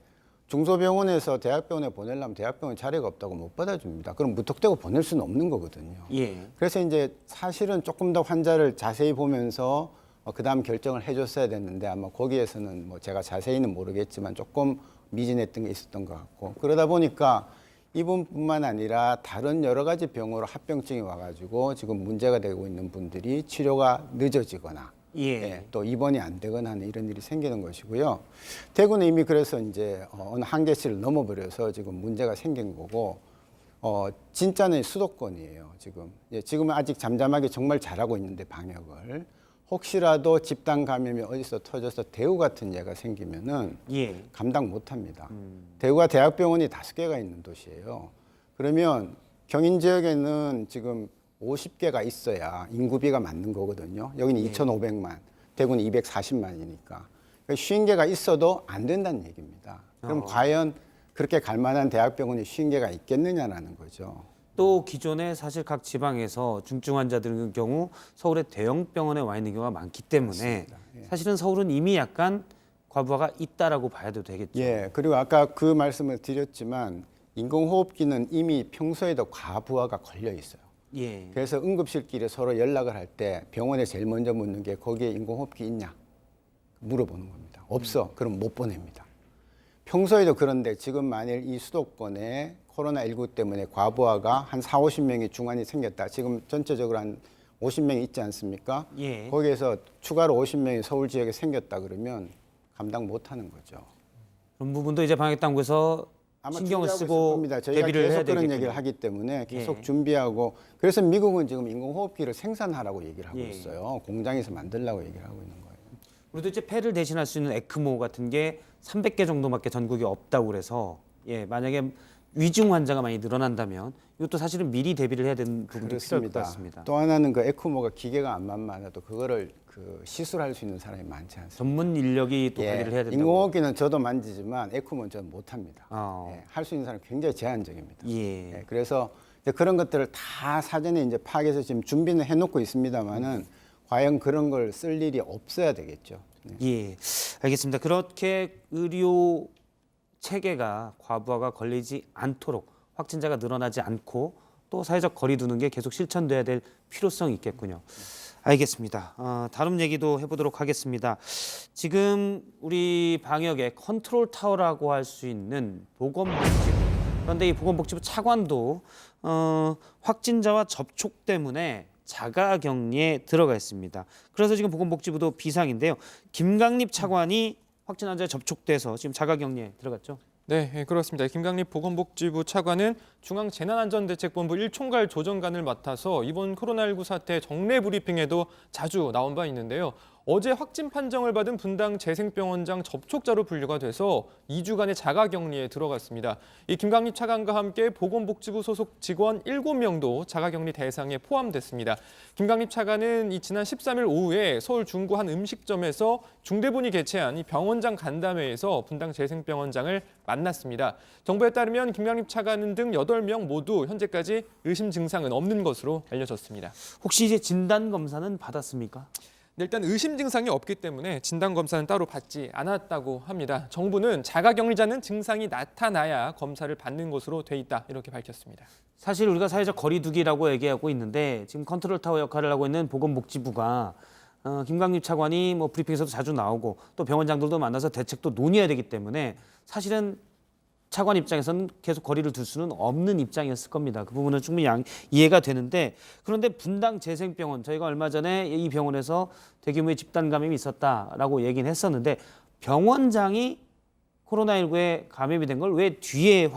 중소병원에서 대학병원에 보내려면 대학병원 자리가 없다고 못 받아줍니다. 그럼 무턱대고 보낼 수는 없는 거거든요. 예. 그래서 이제 사실은 조금 더 환자를 자세히 보면서 그다음 결정을 해줬어야 됐는데 아마 거기에서는 뭐 제가 자세히는 모르겠지만 조금 미진했던 게 있었던 것 같고 그러다 보니까 이분뿐만 아니라 다른 여러 가지 병으로 합병증이 와가지고 지금 문제가 되고 있는 분들이 치료가 늦어지거나 예. 또 입원이 안 되거나 하는 이런 일이 생기는 것이고요. 대구는 이미 그래서 이제 어느 한계치를 넘어버려서 지금 문제가 생긴 거고 진짜는 수도권이에요. 지금은 아직 잠잠하게 정말 잘하고 있는데 방역을 혹시라도 집단 감염이 어디서 터져서 대구 같은 예가 생기면은 예. 감당 못합니다. 대구가 대학병원이 5개가 있는 도시예요. 그러면 경인 지역에는 지금 50개가 있어야 인구비가 맞는 거거든요. 여기는 2,500만, 대구는 240만이니까. 그러니까 50개가 있어도 안 된다는 얘기입니다. 그럼 과연 그렇게 갈 만한 대학병원이 50개가 있겠느냐라는 거죠. 또 기존에 사실 각 지방에서 중증 환자들의 경우 서울의 대형 병원에 와 있는 경우가 많기 때문에 사실은 서울은 이미 약간 과부하가 있다라고 봐도 되겠죠. 예, 그리고 아까 그 말씀을 드렸지만 인공호흡기는 이미 평소에도 과부하가 걸려 있어요. 예. 그래서 응급실끼리 서로 연락을 할 때 병원에 제일 먼저 묻는 게 거기에 인공호흡기 있냐 물어보는 겁니다. 없어. 그럼 못 보냅니다. 평소에도 그런데 지금 만일 이 수도권에 코로나19 때문에 과부하가 한 4, 50명이 중환이 생겼다. 지금 전체적으로 한 50명이 있지 않습니까? 예. 거기에서 추가로 50명이 서울 지역에 생겼다 그러면 감당 못하는 거죠. 그런 부분도 이제 방역당국에서 신경을 준비하고 있을 쓰고 겁니다. 저희가 대비를 해야 계속 그런 되겠군요. 얘기를 하기 때문에 계속 예. 준비하고 그래서 미국은 지금 인공호흡기를 생산하라고 얘기를 하고 예. 있어요. 공장에서 만들라고 얘기를 하고 있는 거예요. 우리도 이제 폐를 대신할 수 있는 에크모 같은 게 300개 정도밖에 전국에 없다고 그래서 만약에 위중 환자가 많이 늘어난다면 이것도 사실은 미리 대비를 해야 되는 부분도 필요할 것 같습니다. 또 하나는 그 에크모가 기계가 안만 많아도 그거를 시술할 수 있는 사람이 많지 않습니다. 전문 인력이 또 관리를 해야 된다고. 인공호흡기는 저도 만지지만 에크모는 저는 못합니다. 어. 할 수 있는 사람이 굉장히 제한적입니다. 예. 그래서 이제 그런 것들을 다 사전에 이제 파악해서 지금 준비는 해놓고 있습니다만은 과연 그런 걸 쓸 일이 없어야 되겠죠. 예, 알겠습니다. 그렇게 의료 체계가 과부하가 걸리지 않도록 확진자가 늘어나지 않고 또 사회적 거리 두는 게 계속 실천돼야 될 필요성이 있겠군요. 알겠습니다. 다른 얘기도 해보도록 하겠습니다. 지금 우리 방역의 컨트롤 타워라고 할 수 있는 보건복지부. 그런데 이 보건복지부 차관도 확진자와 접촉 때문에 자가격리에 들어가 있습니다. 그래서 지금 보건복지부도 비상인데요. 김강립 차관이 확진 환자에 접촉돼서 지금 자가격리에 들어갔죠. 네, 그렇습니다. 김강립 보건복지부 차관은 중앙재난안전대책본부 1총괄 조정관을 맡아서 이번 코로나19 사태 정례 브리핑에도 자주 나온 바 있는데요. 어제 확진 판정을 받은 분당 재생병원장 접촉자로 분류가 돼서 2주간의 자가격리에 들어갔습니다. 이 김강립 차관과 함께 보건복지부 소속 직원 7명도 자가격리 대상에 포함됐습니다. 김강립 차관은 지난 13일 오후에 서울 중구 한 음식점에서 중대본이 개최한 이 병원장 간담회에서 분당 재생병원장을 만났습니다. 정부에 따르면 김강립 차관 등 8명 모두 현재까지 의심 증상은 없는 것으로 알려졌습니다. 혹시 이제 진단 검사는 받았습니까? 일단 의심 증상이 없기 때문에 진단검사는 따로 받지 않았다고 합니다. 정부는 자가격리자는 증상이 나타나야 검사를 받는 것으로 돼 있다 이렇게 밝혔습니다. 사실 우리가 사회적 거리두기라고 얘기하고 있는데 지금 컨트롤 타워 역할을 하고 있는 보건복지부가 김강립 차관이 뭐 브리핑에서도 자주 나오고 또 병원장들도 만나서 대책도 논의해야 되기 때문에 사실은 차관 입장에서는 계속 거리를 둘 수는 없는 입장이었을 겁니다. 그 부분은 충분히 이해가 되는데 그런데 분당 재생병원 저희가 얼마 전에 이 병원에서 대규모의 집단 감염이 있었다라고 얘기는 했었는데 병원장이 코로나19에 감염이 된 걸 왜 뒤에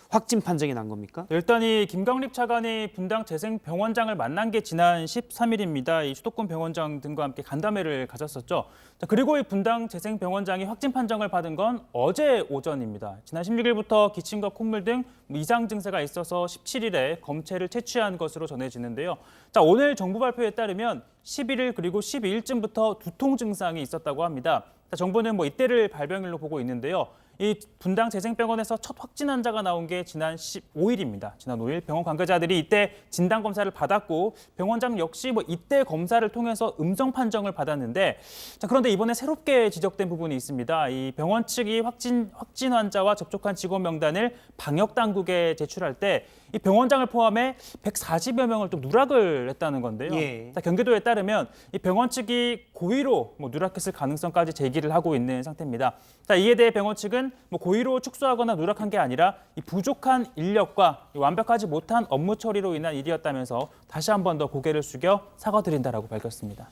확진 판정이 난 겁니까? 일단 이 김광립 차관이 분당 재생병원장을 만난 게 지난 13일입니다. 이 수도권 병원장 등과 함께 간담회를 가졌었죠. 자, 그리고 이 분당 재생병원장이 확진 판정을 받은 건 어제 오전입니다. 지난 16일부터 기침과 콧물 등 이상 증세가 있어서 17일에 검체를 채취한 것으로 전해지는데요. 자, 오늘 정부 발표에 따르면 11일 그리고 12일쯤부터 두통 증상이 있었다고 합니다. 자, 정부는 이때를 발병일로 보고 있는데요. 이 분당 재생병원에서 첫 확진 환자가 나온 게 지난 15일입니다. 지난 5일 병원 관계자들이 이때 진단 검사를 받았고 병원장 역시 이때 검사를 통해서 음성 판정을 받았는데, 자, 그런데 이번에 새롭게 지적된 부분이 있습니다. 이 병원 측이 확진 환자와 접촉한 직원 명단을 방역 당국에 제출할 때 이 병원장을 포함해 140여 명을 또 누락을 했다는 건데요. 예. 자, 경기도에 따르면 이 병원 측이 고의로 누락했을 가능성까지 제기를 하고 있는 상태입니다. 자, 이에 대해 병원 측은 고의로 축소하거나 누락한 게 아니라 이 부족한 인력과 완벽하지 못한 업무 처리로 인한 일이었다면서 다시 한 번 더 고개를 숙여 사과드린다라고 밝혔습니다.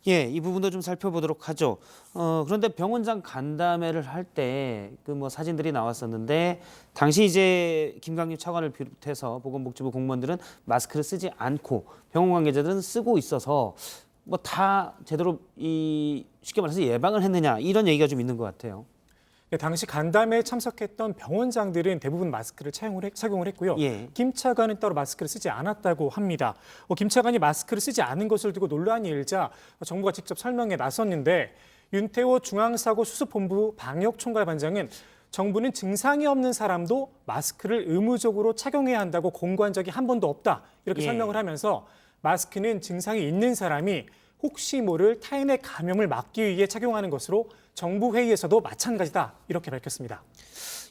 예, 이 부분도 좀 살펴보도록 하죠. 그런데 병원장 간담회를 할 때 그 사진들이 나왔었는데 당시 이제 김광립 차관을 비롯해서 보건복지부 공무원들은 마스크를 쓰지 않고 병원 관계자들은 쓰고 있어서 다 제대로 쉽게 말해서 예방을 했느냐 이런 얘기가 좀 있는 것 같아요. 당시 간담회에 참석했던 병원장들은 대부분 마스크를 착용을 했고요. 예. 김 차관은 따로 마스크를 쓰지 않았다고 합니다. 김 차관이 마스크를 쓰지 않은 것을 두고 논란이 일자 정부가 직접 설명에 나섰는데, 윤태호 중앙사고수습본부 방역총괄반장은 정부는 증상이 없는 사람도 마스크를 의무적으로 착용해야 한다고 공고한 적이 한 번도 없다, 이렇게 예. 설명을 하면서 마스크는 증상이 있는 사람이 혹시 모를 타인의 감염을 막기 위해 착용하는 것으로 정부 회의에서도 마찬가지다, 이렇게 밝혔습니다.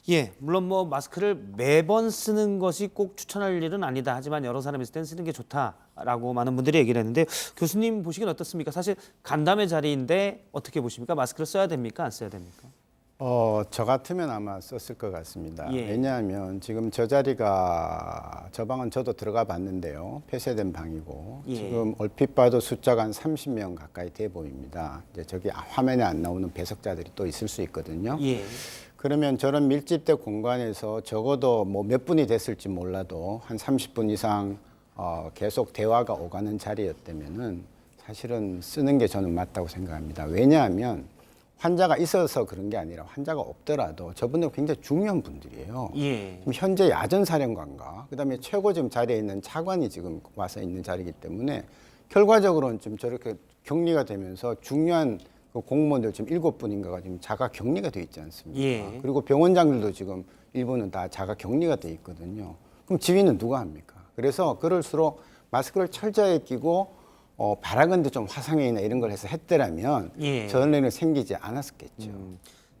예, 물론 마스크를 매번 쓰는 것이 꼭 추천할 일은 아니다. 하지만 여러 사람이 있을 땐 쓰는 게 좋다라고 많은 분들이 얘기를 했는데, 교수님 보시기엔 어떻습니까? 사실 간담회 자리인데 어떻게 보십니까? 마스크를 써야 됩니까? 안 써야 됩니까? 저 같으면 아마 썼을 것 같습니다. 예. 왜냐하면 지금 저 자리가, 저 방은 저도 들어가 봤는데요. 폐쇄된 방이고, 예. 지금 얼핏 봐도 숫자가 한 30명 가까이 돼 보입니다. 이제 저기 화면에 안 나오는 배석자들이 또 있을 수 있거든요. 예. 그러면 저런 밀집된 공간에서 적어도 몇 분이 됐을지 몰라도 한 30분 이상 계속 대화가 오가는 자리였다면은 사실은 쓰는 게 저는 맞다고 생각합니다. 왜냐하면 환자가 있어서 그런 게 아니라 환자가 없더라도 저분들 굉장히 중요한 분들이에요. 예. 지금 현재 야전사령관과 그다음에 최고 지금 자리에 있는 차관이 지금 와서 있는 자리이기 때문에 결과적으로는 좀 저렇게 격리가 되면서 중요한 그 공무원들 지금 7분인가가 지금 자가 격리가 돼 있지 않습니까? 예. 그리고 병원장들도 지금 일부는 다 자가 격리가 돼 있거든요. 그럼 지휘는 누가 합니까? 그래서 그럴수록 마스크를 철저히 끼고 바라건대 좀 화상회의나 이런 걸 해서 했더라면 예. 저런 일은 생기지 않았겠죠.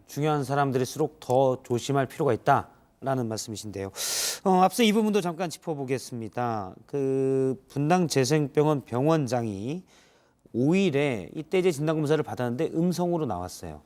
중요한 사람들일수록 더 조심할 필요가 있다라는 말씀이신데요. 앞서 이 부분도 잠깐 짚어보겠습니다. 그 분당 재생병원 병원장이 5일에 이때 이제 진단검사를 받았는데 음성으로 나왔어요.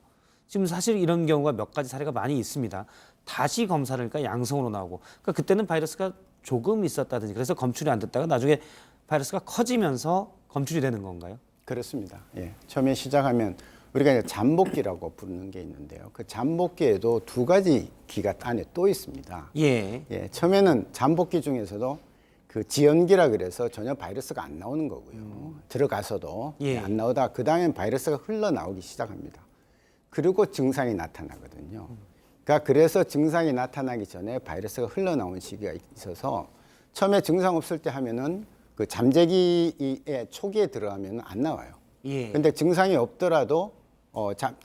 지금 사실 이런 경우가 몇 가지 사례가 많이 있습니다. 다시 검사를 하니까 양성으로 나오고, 그러니까 그때는 바이러스가 조금 있었다든지 그래서 검출이 안 됐다가 나중에 바이러스가 커지면서 검출이 되는 건가요? 그렇습니다. 예. 처음에 시작하면 우리가 이제 잠복기라고 부르는 게 있는데요. 그 잠복기에도 두 가지 기가 안에 또 있습니다. 예. 예. 처음에는 잠복기 중에서도 그 지연기라 그래서 전혀 바이러스가 안 나오는 거고요. 들어가서도 예. 안 나오다 그 다음엔 바이러스가 흘러나오기 시작합니다. 그리고 증상이 나타나거든요. 그러니까 그래서 증상이 나타나기 전에 바이러스가 흘러나온 시기가 있어서 처음에 증상 없을 때 하면은 그 잠재기의 초기에 들어가면 안 나와요. 예. 근데 증상이 없더라도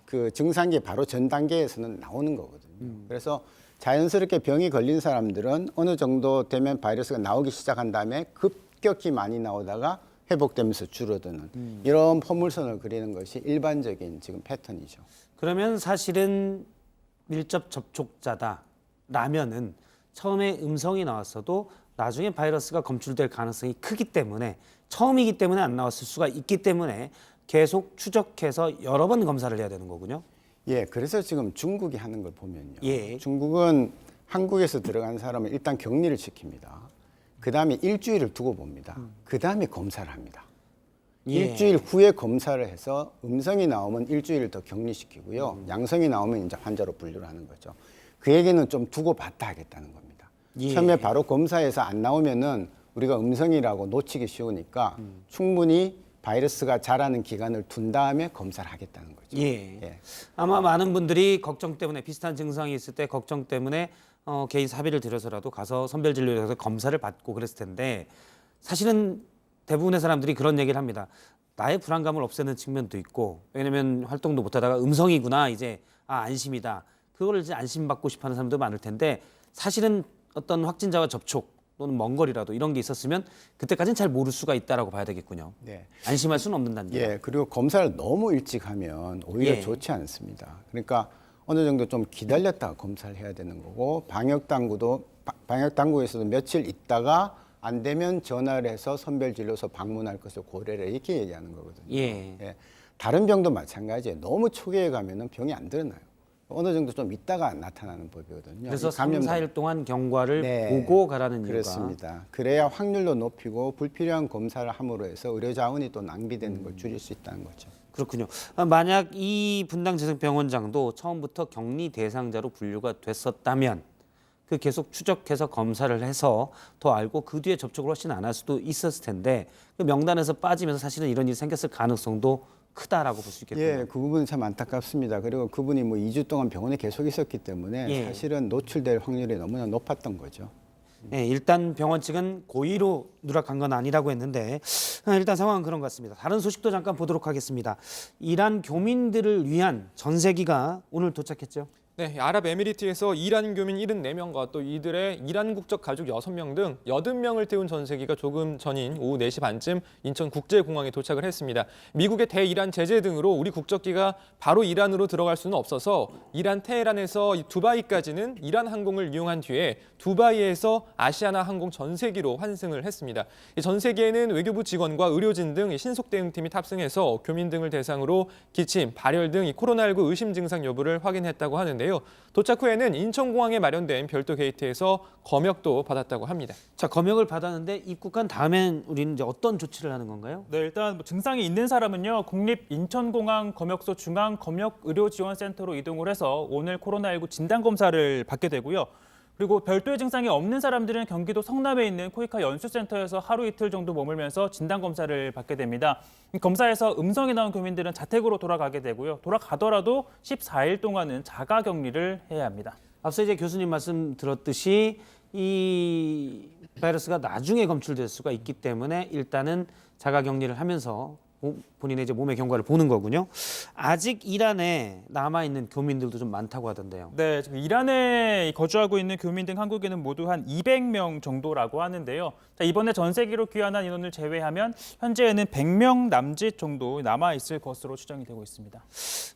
그 증상기 바로 전 단계에서는 나오는 거거든요. 그래서 자연스럽게 병이 걸린 사람들은 어느 정도 되면 바이러스가 나오기 시작한 다음에 급격히 많이 나오다가 회복되면서 줄어드는 이런 포물선을 그리는 것이 일반적인 지금 패턴이죠. 그러면 사실은 밀접 접촉자다라면은 처음에 음성이 나왔어도 나중에 바이러스가 검출될 가능성이 크기 때문에, 처음이기 때문에 안 나왔을 수가 있기 때문에 계속 추적해서 여러 번 검사를 해야 되는 거군요. 예, 그래서 지금 중국이 하는 걸 보면요. 예. 중국은 한국에서 들어간 사람을 일단 격리를 시킵니다. 그 다음에 일주일을 두고 봅니다. 그 다음에 검사를 합니다. 예. 일주일 후에 검사를 해서 음성이 나오면 일주일 더 격리시키고요. 양성이 나오면 이제 환자로 분류를 하는 거죠. 그 얘기는 좀 두고 봤다 하겠다는 겁니다. 예. 처음에 바로 검사에서 안 나오면은 우리가 음성이라고 놓치기 쉬우니까 충분히 바이러스가 자라는 기간을 둔 다음에 검사를 하겠다는 거죠. 예. 아마 많은 분들이 걱정 때문에 비슷한 증상이 있을 때 걱정 때문에 개인 사비를 들여서라도 가서 선별진료소에서 검사를 받고 그랬을 텐데 사실은 대부분의 사람들이 그런 얘기를 합니다. 나의 불안감을 없애는 측면도 있고 왜냐면 활동도 못하다가 음성이구나 이제 안심이다. 그걸 이제 안심받고 싶어하는 사람도 많을 텐데 사실은 어떤 확진자와 접촉 또는 먼 거리라도 이런 게 있었으면 그때까지는 잘 모를 수가 있다라고 봐야 되겠군요. 네. 안심할 수는 없는 단계. 예, 그리고 검사를 너무 일찍 하면 오히려 예. 좋지 않습니다. 그러니까 어느 정도 좀 기다렸다가 검사를 해야 되는 거고 방역 당국에서도 며칠 있다가 안 되면 전화를 해서 선별진료소 방문할 것을 고려를 이렇게 얘기하는 거거든요. 예. 다른 병도 마찬가지예요. 너무 초기에 가면은 병이 안 드러나요. 어느 정도 좀 있다가 나타나는 법이거든요. 그래서 이 감염 3, 4일 동안 경과를 네, 보고 가라는 이유가. 그렇습니다. 그래야 확률도 높이고 불필요한 검사를 함으로 해서 의료 자원이 또 낭비되는 걸 줄일 수 있다는 거죠. 그렇군요. 만약 이 분당재생병원장도 처음부터 격리 대상자로 분류가 됐었다면 그 계속 추적해서 검사를 해서 더 알고 그 뒤에 접촉을 훨씬 안 할 수도 있었을 텐데 그 명단에서 빠지면서 사실은 이런 일이 생겼을 가능성도 크다라고 볼 수 있겠군요. 예, 그 부분은 참 안타깝습니다. 그리고 그분이 뭐 2주 동안 병원에 계속 있었기 때문에 예. 사실은 노출될 확률이 너무나 높았던 거죠. 네, 일단 병원 측은 고의로 누락한 건 아니라고 했는데 일단 상황은 그런 것 같습니다. 다른 소식도 잠깐 보도록 하겠습니다. 이란 교민들을 위한 전세기가 오늘 도착했죠. 네, 아랍에미리트에서 이란 교민 74명과 또 이들의 이란 국적 가족 6명 등 80명을 태운 전세기가 조금 전인 오후 4시 반쯤 인천국제공항에 도착을 했습니다. 미국의 대이란 제재 등으로 우리 국적기가 바로 이란으로 들어갈 수는 없어서 이란 테헤란에서 두바이까지는 이란 항공을 이용한 뒤에 두바이에서 아시아나 항공 전세기로 환승을 했습니다. 이 전세기에는 외교부 직원과 의료진 등 신속 대응팀이 탑승해서 교민 등을 대상으로 기침, 발열 등 코로나19 의심 증상 여부를 확인했다고 하는데요. 도착 후에는 인천공항에 마련된 별도 게이트에서 검역도 받았다고 합니다. 자, 검역을 받았는데 입국한 다음엔 우리는 이제 어떤 조치를 하는 건가요? 네, 일단 뭐 증상이 있는 사람은요, 국립 인천공항 검역소 중앙 검역 의료지원센터로 이동을 해서 오늘 코로나19 진단 검사를 받게 되고요. 그리고 별도의 증상이 없는 사람들은 경기도 성남에 있는 코이카 연수센터에서 하루 이틀 정도 머물면서 진단 검사를 받게 됩니다. 검사에서 음성이 나온 교민들은 자택으로 돌아가게 되고요. 돌아가더라도 14일 동안은 자가 격리를 해야 합니다. 앞서 이제 교수님 말씀 들었듯이 이 바이러스가 나중에 검출될 수가 있기 때문에 일단은 자가 격리를 하면서 본인의 이제 몸의 경과를 보는 거군요. 아직 이란에 남아 있는 교민들도 좀 많다고 하던데요. 네, 지금 이란에 거주하고 있는 교민 등 한국에는 모두 한 200명 정도라고 하는데요. 자, 이번에 전세기로 귀환한 인원을 제외하면 현재에는 100명 남짓 정도 남아 있을 것으로 추정이 되고 있습니다.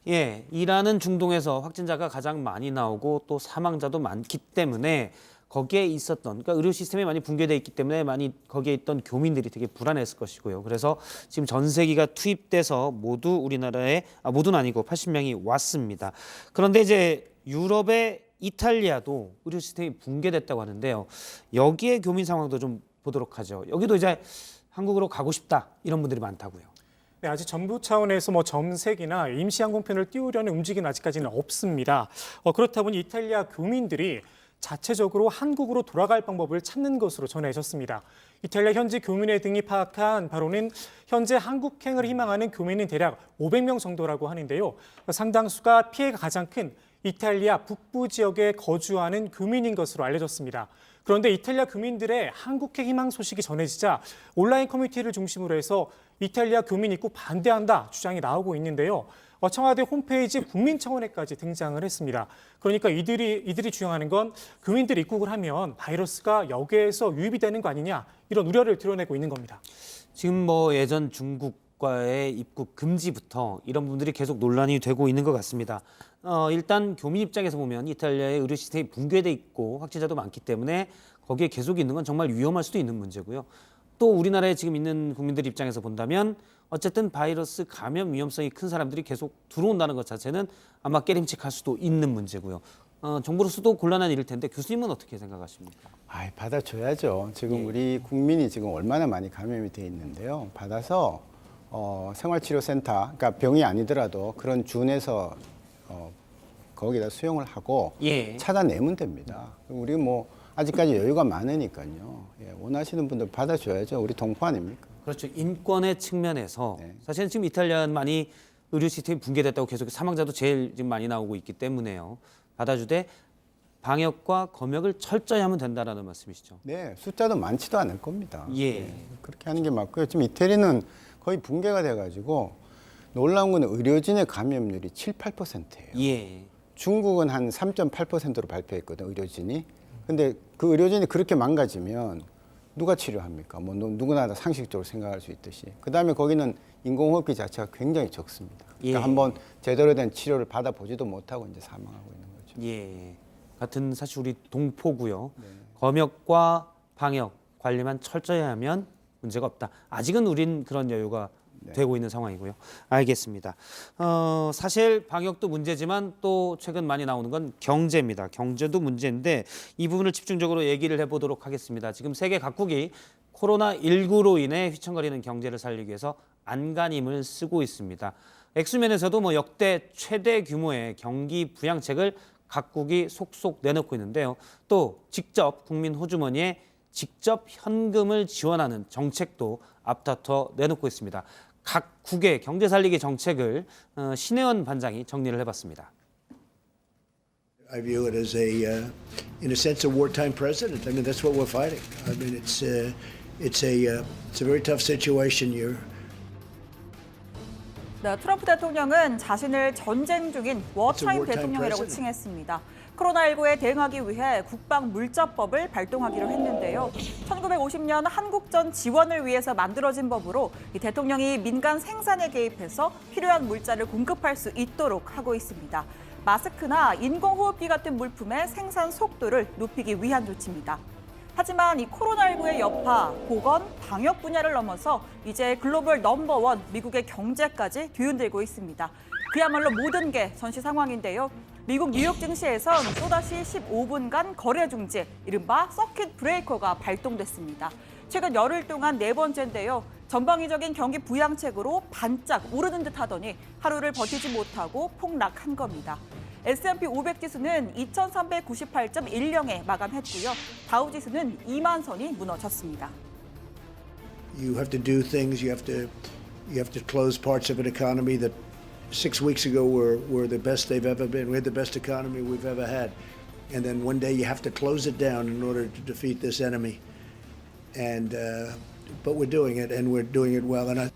예, 이란은 중동에서 확진자가 가장 많이 나오고 또 사망자도 많기 때문에 거기에 있었던, 그러니까 의료 시스템이 많이 붕괴돼 있기 때문에 많이 거기에 있던 교민들이 되게 불안했을 것이고요. 그래서 지금 전세기가 투입돼서 모두 우리나라에 모두는 아니고 80명이 왔습니다. 그런데 이제 유럽의 이탈리아도 의료 시스템이 붕괴됐다고 하는데요. 여기에 교민 상황도 좀 보도록 하죠. 여기도 이제 한국으로 가고 싶다 이런 분들이 많다고요. 네, 아직 정부 차원에서 뭐 점색이나 임시 항공편을 띄우려는 움직임은 아직까지는 없습니다. 그렇다 보니 이탈리아 교민들이 자체적으로 한국으로 돌아갈 방법을 찾는 것으로 전해졌습니다. 이탈리아 현지 교민회 등이 파악한 바로는 현재 한국행을 희망하는 교민은 대략 500명 정도라고 하는데요. 상당수가 피해가 가장 큰 이탈리아 북부 지역에 거주하는 교민인 것으로 알려졌습니다. 그런데 이탈리아 교민들의 한국행 희망 소식이 전해지자 온라인 커뮤니티를 중심으로 해서 이탈리아 교민 입국 반대한다 주장이 나오고 있는데요. 청와대 홈페이지 국민청원회까지 등장을 했습니다. 그러니까 이들이 주장하는 건 교민들 입국을 하면 바이러스가 여기에서 유입이 되는 거 아니냐 이런 우려를 드러내고 있는 겁니다. 지금 뭐 예전 중국과의 입국 금지부터 이런 부분들이 계속 논란이 되고 있는 것 같습니다. 일단 교민 입장에서 보면 이탈리아의 의료 시스템이 붕괴돼 있고 확진자도 많기 때문에 거기에 계속 있는 건 정말 위험할 수도 있는 문제고요. 또 우리나라에 지금 있는 국민들 입장에서 본다면 어쨌든 바이러스 감염 위험성이 큰 사람들이 계속 들어온다는 것 자체는 아마 깨림칙할 수도 있는 문제고요. 정부로서도 곤란한 일일 텐데 교수님은 어떻게 생각하십니까? 받아줘야죠. 지금 우리 국민이 지금 얼마나 많이 감염이 돼 있는데요. 받아서 생활치료센터, 그러니까 병이 아니더라도 그런 준에서 거기다 수용을 하고 예. 찾아내면 됩니다. 우리 뭐 아직까지 여유가 많으니까요. 예, 원하시는 분들 받아줘야죠. 우리 동포 아닙니까? 그렇죠. 인권의 측면에서 네. 사실은 지금 이탈리아만이 의료 시스템이 붕괴됐다고 계속 사망자도 제일 지금 많이 나오고 있기 때문에요. 받아주되 방역과 검역을 철저히 하면 된다라는 말씀이시죠. 네, 숫자도 많지도 않을 겁니다. 예. 그렇게 하는 게 맞고요. 지금 이태리는 거의 붕괴가 돼가지고 놀라운 건 의료진의 감염률이 7, 8%예요. 예. 중국은 한 3.8%로 발표했거든, 의료진이. 근데 그 의료진이 그렇게 망가지면 누가 치료합니까? 뭐 누구나 다 상식적으로 생각할 수 있듯이. 그다음에 거기는 인공호흡기 자체가 굉장히 적습니다. 그러니까 예. 한번 제대로 된 치료를 받아보지도 못하고 이제 사망하고 있는 거죠. 예. 같은 사실 우리 동포고요. 검역과 방역 관리만 철저히 하면 문제가 없다. 아직은 우린 그런 여유가 되고 있는 상황이고요. 알겠습니다. 사실 방역도 문제지만 또 최근 많이 나오는 건 경제입니다. 경제도 문제인데 이 부분을 집중적으로 얘기를 해보도록 하겠습니다. 지금 세계 각국이 코로나19로 인해 휘청거리는 경제를 살리기 위해서 안간힘을 쓰고 있습니다. 액수면에서도 뭐 역대 최대 규모의 경기 부양책을 각국이 속속 내놓고 있는데요. 또 직접 국민 호주머니에 직접 현금을 지원하는 정책도 앞다퉈 내놓고 있습니다. 각 국의 경제 살리기 정책을 신혜원 반장이 정리를 해봤습니다. I view it as in a sense, a wartime president. I mean, that's what we're fighting. I mean, it's a very tough situation here. 네, 트럼프 대통령은 자신을 전쟁 중인 워타임 wartime 대통령이라고 president. 칭했습니다. 코로나19에 대응하기 위해 국방물자법을 발동하기로 했는데요. 1950년 한국전 지원을 위해서 만들어진 법으로 이 대통령이 민간 생산에 개입해서 필요한 물자를 공급할 수 있도록 하고 있습니다. 마스크나 인공호흡기 같은 물품의 생산 속도를 높이기 위한 조치입니다. 하지만 이 코로나19의 여파, 보건, 방역 분야를 넘어서 이제 글로벌 넘버원 미국의 경제까지 뒤흔들고 있습니다. 그야말로 모든 게 전시 상황인데요. 미국 뉴욕 증시에선 또다시 15분간 거래 중지, 이른바 서킷 브레이커가 발동됐습니다. 최근 열흘 동안 네 번째인데요. 전방위적인 경기 부양책으로 반짝 오르는 듯 하더니 하루를 버티지 못하고 폭락한 겁니다. S&P 500 지수는 2398.10에 마감했고요. 다우 지수는 2만 선이 무너졌습니다. You have to do things. You have to close parts of an economy that 6 weeks ago were the best they've ever been. We had the best economy we've ever had, and then one day you have to close it down in order to defeat this enemy. And but we're doing it, and we're doing it well. And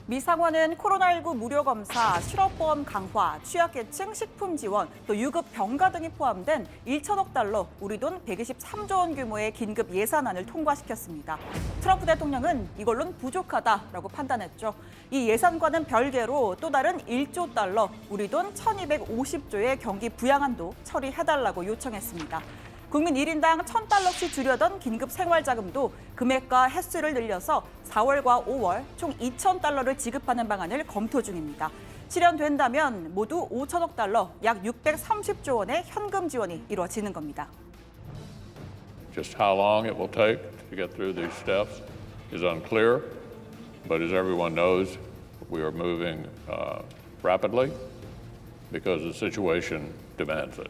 미 상원은 코로나19 무료 검사, 실업보험 강화, 취약계층 식품 지원, 또 유급 병가 등이 포함된 1천억 달러, 우리 돈 123조 원 규모의 긴급 예산안을 통과시켰습니다. 트럼프 대통령은 이걸로는 부족하다라고 판단했죠. 이 예산과는 별개로 또 다른 1조 달러, 우리 돈 1,250조의 경기 부양안도 처리해달라고 요청했습니다. 국민 1인당 1,000달러씩 주려던 긴급 생활자금도 금액과 횟수를 늘려서 4월과 5월 총 2,000달러를 지급하는 방안을 검토 중입니다. 실현된다면 모두 5천억 달러, 약 630조 원의 현금 지원이 이루어지는 겁니다. Just how long it will take to get through these steps is unclear, but as everyone knows, we are moving rapidly because the situation demands it.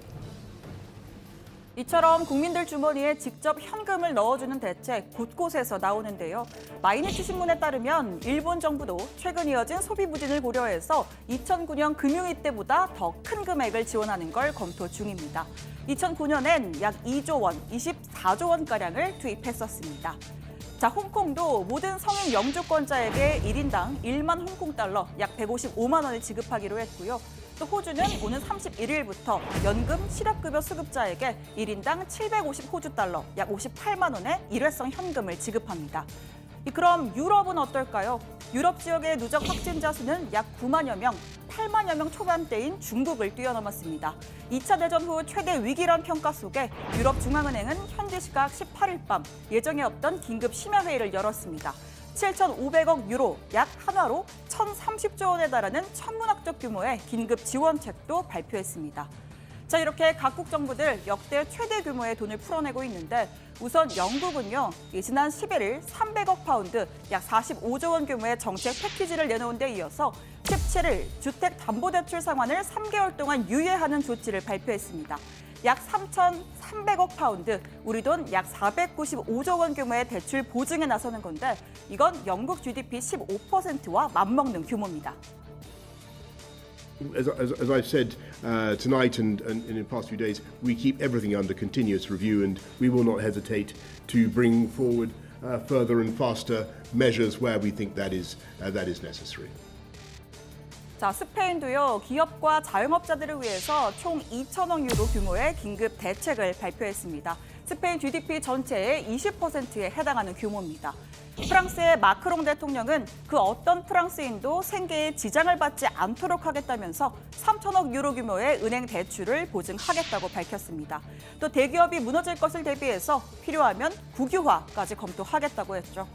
이처럼 국민들 주머니에 직접 현금을 넣어주는 대책 곳곳에서 나오는데요. 마이니치 신문에 따르면 일본 정부도 최근 이어진 소비 부진을 고려해서 2009년 금융위 때보다 더 큰 금액을 지원하는 걸 검토 중입니다. 2009년엔 약 2조 원, 24조 원가량을 투입했었습니다. 자, 홍콩도 모든 성인 영주권자에게 1인당 1만 홍콩 달러, 약 155만 원을 지급하기로 했고요. 또 호주는 오는 31일부터 연금 실업급여 수급자에게 1인당 750 호주 달러, 약 58만 원의 일회성 현금을 지급합니다. 그럼 유럽은 어떨까요? 유럽 지역의 누적 확진자 수는 약 9만여 명, 8만여 명 초반대인 중국을 뛰어넘었습니다. 2차 대전 후 최대 위기란 평가 속에 유럽중앙은행은 현지 시각 18일 밤 예정에 없던 긴급 심야회의를 열었습니다. 7,500억 유로, 약 한화로 1,030조 원에 달하는 천문학적 규모의 긴급 지원책도 발표했습니다. 자, 이렇게 각국 정부들 역대 최대 규모의 돈을 풀어내고 있는데 우선 영국은요, 지난 11일 300억 파운드, 약 45조 원 규모의 정책 패키지를 내놓은 데 이어서 17일 주택담보대출 상환을 3개월 동안 유예하는 조치를 발표했습니다. 약 3,300억 파운드, 우리 돈 약 495조 원 규모의 대출 보증에 나서는 건데 이건 영국 GDP 15%와 맞먹는 규모입니다. As I've said tonight and in the past few days, we keep everything under continuous review, and we will not hesitate to bring forward further and faster measures where we think that is necessary. 자, 스페인도요, 기업과 자영업자들을 위해서 총 2천억 유로 규모의 긴급 대책을 발표했습니다. 스페인 GDP 전체의 20%에 해당하는 규모입니다. 프랑스의 마크롱 대통령은 그 어떤 프랑스인도 생계에 지장을 받지 않도록 하겠다면서 3천억 유로 규모의 은행 대출을 보증하겠다고 밝혔습니다. 또 대기업이 무너질 것을 대비해서 필요하면 국유화까지 검토하겠다고 했죠.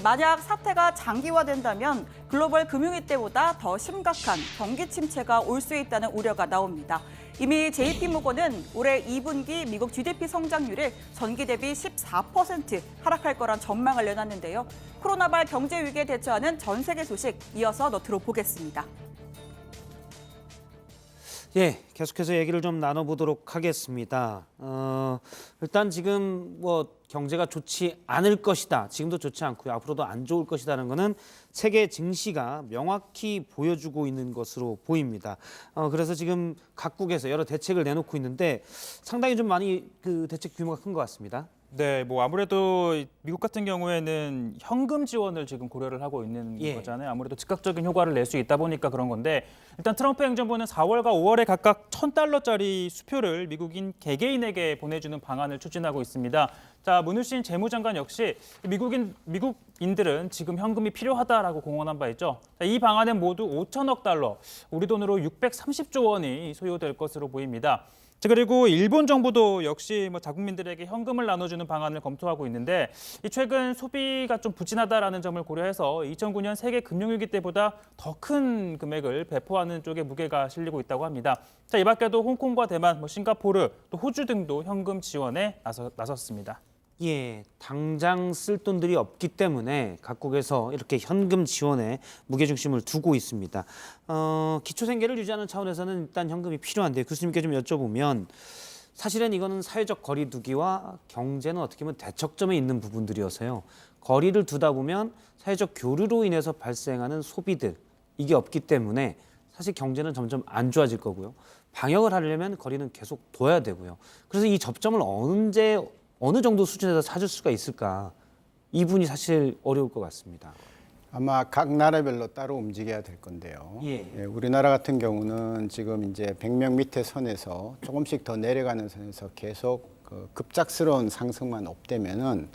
만약 사태가 장기화된다면 글로벌 금융위 때보다 더 심각한 경기 침체가 올 수 있다는 우려가 나옵니다. 이미 JP모건은 올해 2분기 미국 GDP 성장률이 전기 대비 14% 하락할 거란 전망을 내놨는데요. 코로나발 경제 위기에 대처하는 전 세계 소식 이어서 더 들어보겠습니다. 예, 계속해서 얘기를 좀 나눠보도록 하겠습니다. 일단 지금 경제가 좋지 않을 것이다. 지금도 좋지 않고요. 앞으로도 안 좋을 것이다는 것은 세계 증시가 명확히 보여주고 있는 것으로 보입니다. 그래서 지금 각국에서 여러 대책을 내놓고 있는데 상당히 좀 많이 그 대책 규모가 큰 것 같습니다. 네, 뭐 아무래도 미국 같은 경우에는 현금 지원을 지금 고려를 하고 있는 거잖아요. 아무래도 즉각적인 효과를 낼 수 있다 보니까 그런 건데 일단 트럼프 행정부는 4월과 5월에 각각 $1,000짜리 수표를 미국인 개개인에게 보내주는 방안을 추진하고 있습니다. 자, 문우신 재무장관 역시 미국인들은 지금 현금이 필요하다라고 공언한 바 있죠. 자, 이 방안은 모두 $5,000억, 우리 돈으로 630조 원이 소요될 것으로 보입니다. 그리고 일본 정부도 역시 자국민들에게 현금을 나눠주는 방안을 검토하고 있는데 최근 소비가 좀 부진하다라는 점을 고려해서 2009년 세계 금융위기 때보다 더 큰 금액을 배포하는 쪽에 무게가 실리고 있다고 합니다. 자, 이 밖에도 홍콩과 대만, 싱가포르, 또 호주 등도 현금 지원에 나섰습니다. 예, 당장 쓸 돈들이 없기 때문에 각국에서 이렇게 현금 지원에 무게중심을 두고 있습니다. 기초생계를 유지하는 차원에서는 일단 현금이 필요한데 교수님께 좀 여쭤보면 사실은 이거는 사회적 거리 두기와 경제는 어떻게 보면 대척점에 있는 부분들이어서요. 거리를 두다 보면 사회적 교류로 인해서 발생하는 소비들, 이게 없기 때문에 사실 경제는 점점 안 좋아질 거고요. 방역을 하려면 거리는 계속 둬야 되고요. 그래서 이 접점을 어느 정도 수준에서 찾을 수가 있을까? 이분이 사실 어려울 것 같습니다. 아마 각 나라별로 따로 움직여야 될 건데요. 우리나라 같은 경우는 지금 이제 100명 밑에 선에서 조금씩 더 내려가는 선에서 계속 급작스러운 상승만 없대면은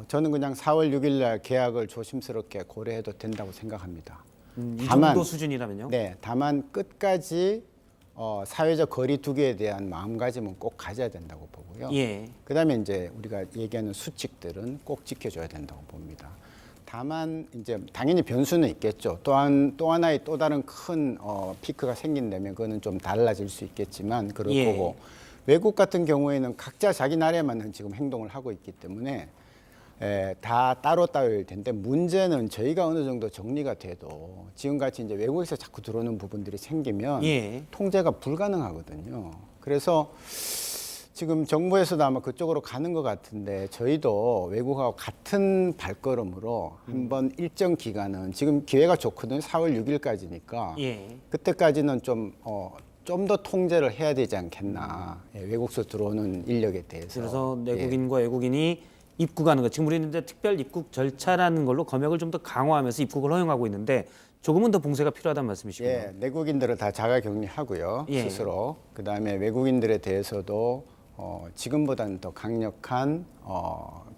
저는 그냥 4월 6일 날 계약을 조심스럽게 고려해도 된다고 생각합니다. 이 정도 수준이라면요? 네, 다만 끝까지 사회적 거리 두기에 대한 마음가짐은 꼭 가져야 된다고 보고요. 그다음에 이제 우리가 얘기하는 수칙들은 꼭 지켜줘야 된다고 봅니다. 다만 이제 당연히 변수는 있겠죠. 또 하나의 또 다른 큰 피크가 생긴다면 그거는 좀 달라질 수 있겠지만 그럴 거고 외국 같은 경우에는 각자 자기 나라에 맞는 지금 행동을 하고 있기 때문에 다 따로일 텐데 문제는 저희가 어느 정도 정리가 돼도 지금같이 이제 외국에서 자꾸 들어오는 부분들이 생기면 통제가 불가능하거든요. 그래서 지금 정부에서도 아마 그쪽으로 가는 것 같은데 저희도 외국하고 같은 발걸음으로 한번 일정 기간은 지금 기회가 좋거든요. 4월 6일까지니까 그때까지는 좀 더 통제를 해야 되지 않겠나. 외국에서 들어오는 인력에 대해서. 그래서 내국인과 외국인이 입국하는 것. 지금 우리는 이제 특별 입국 절차라는 걸로 검역을 좀 더 강화하면서 입국을 허용하고 있는데 조금은 더 봉쇄가 필요하다는 말씀이시군요. 내국인들은 다 자가격리하고요. 스스로. 그다음에 외국인들에 대해서도 지금보다는 더 강력한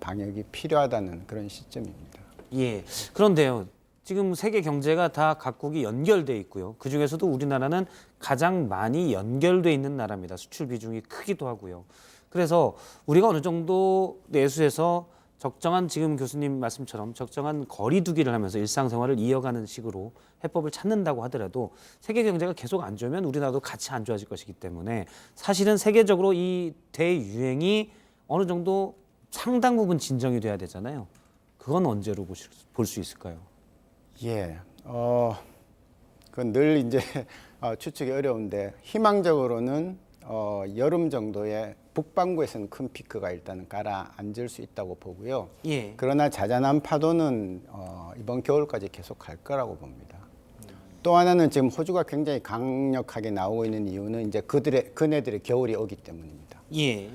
방역이 필요하다는 그런 시점입니다. 그런데요. 지금 세계 경제가 다 각국이 연결돼 있고요. 그중에서도 우리나라는 가장 많이 연결돼 있는 나라입니다. 수출 비중이 크기도 하고요. 그래서 우리가 어느 정도 내수해서 적정한 지금 교수님 말씀처럼 적정한 거리 두기를 하면서 일상생활을 이어가는 식으로 해법을 찾는다고 하더라도 세계 경제가 계속 안 좋으면 우리나라도 같이 안 좋아질 것이기 때문에 사실은 세계적으로 이 대유행이 어느 정도 상당 부분 진정이 돼야 되잖아요. 그건 언제로 볼 수 있을까요? 예, 그건 늘 이제 추측이 어려운데 희망적으로는 여름 정도에 북반구에서는 큰 피크가 일단은 가라앉을 수 있다고 보고요. 예. 그러나 자잘한 파도는 이번 겨울까지 계속 갈 거라고 봅니다. 또 하나는 지금 호주가 굉장히 강력하게 나오고 있는 이유는 이제 그네들의 겨울이 오기 때문입니다. 예.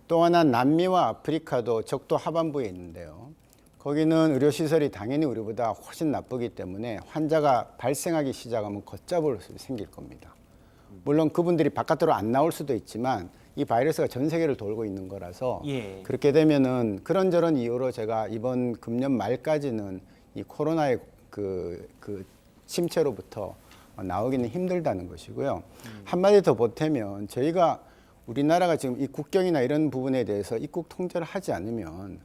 또 하나 남미와 아프리카도 적도 하반부에 있는데요. 거기는 의료시설이 당연히 우리보다 훨씬 나쁘기 때문에 환자가 발생하기 시작하면 걷잡을 수 생길 겁니다. 물론 그분들이 바깥으로 안 나올 수도 있지만 이 바이러스가 전 세계를 돌고 있는 거라서 예. 그렇게 되면은 그런저런 이유로 제가 이번 금년 말까지는 이 코로나의 그 침체로부터 나오기는 힘들다는 것이고요. 한마디 더 보태면 저희가 우리나라가 지금 이 국경이나 이런 부분에 대해서 입국 통제를 하지 않으면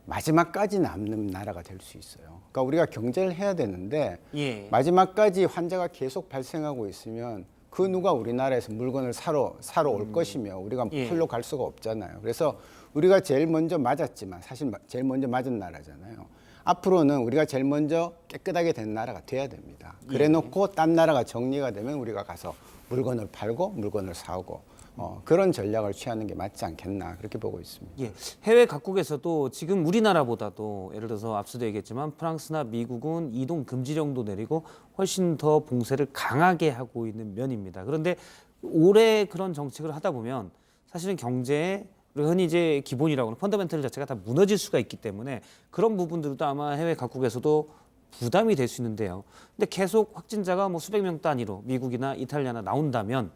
마지막까지 남는 나라가 될 수 있어요. 그러니까 우리가 경제를 해야 되는데 예. 마지막까지 환자가 계속 발생하고 있으면 그 누가 우리나라에서 물건을 사러 올 것이며 우리가 예. 풀로 갈 수가 없잖아요. 그래서 우리가 제일 먼저 맞았지만 사실 제일 먼저 맞은 나라잖아요. 앞으로는 우리가 제일 먼저 깨끗하게 된 나라가 돼야 됩니다. 그래 놓고 딴 나라가 정리가 되면 우리가 가서 물건을 팔고 물건을 사오고 그런 전략을 취하는 게 맞지 않겠나 그렇게 보고 있습니다. 예, 해외 각국에서도 지금 우리나라보다도 예를 들어서 앞서도 얘기했지만 프랑스나 미국은 이동 금지령도 내리고 훨씬 더 봉쇄를 강하게 하고 있는 면입니다. 그런데 올해 그런 정책을 하다 보면 사실은 경제에 흔히 이제 기본이라고 하는 펀더멘털 자체가 다 무너질 수가 있기 때문에 그런 부분들도 아마 해외 각국에서도 부담이 될 수 있는데요. 근데 계속 확진자가 뭐 수백 명 단위로 미국이나 이탈리아나 나온다면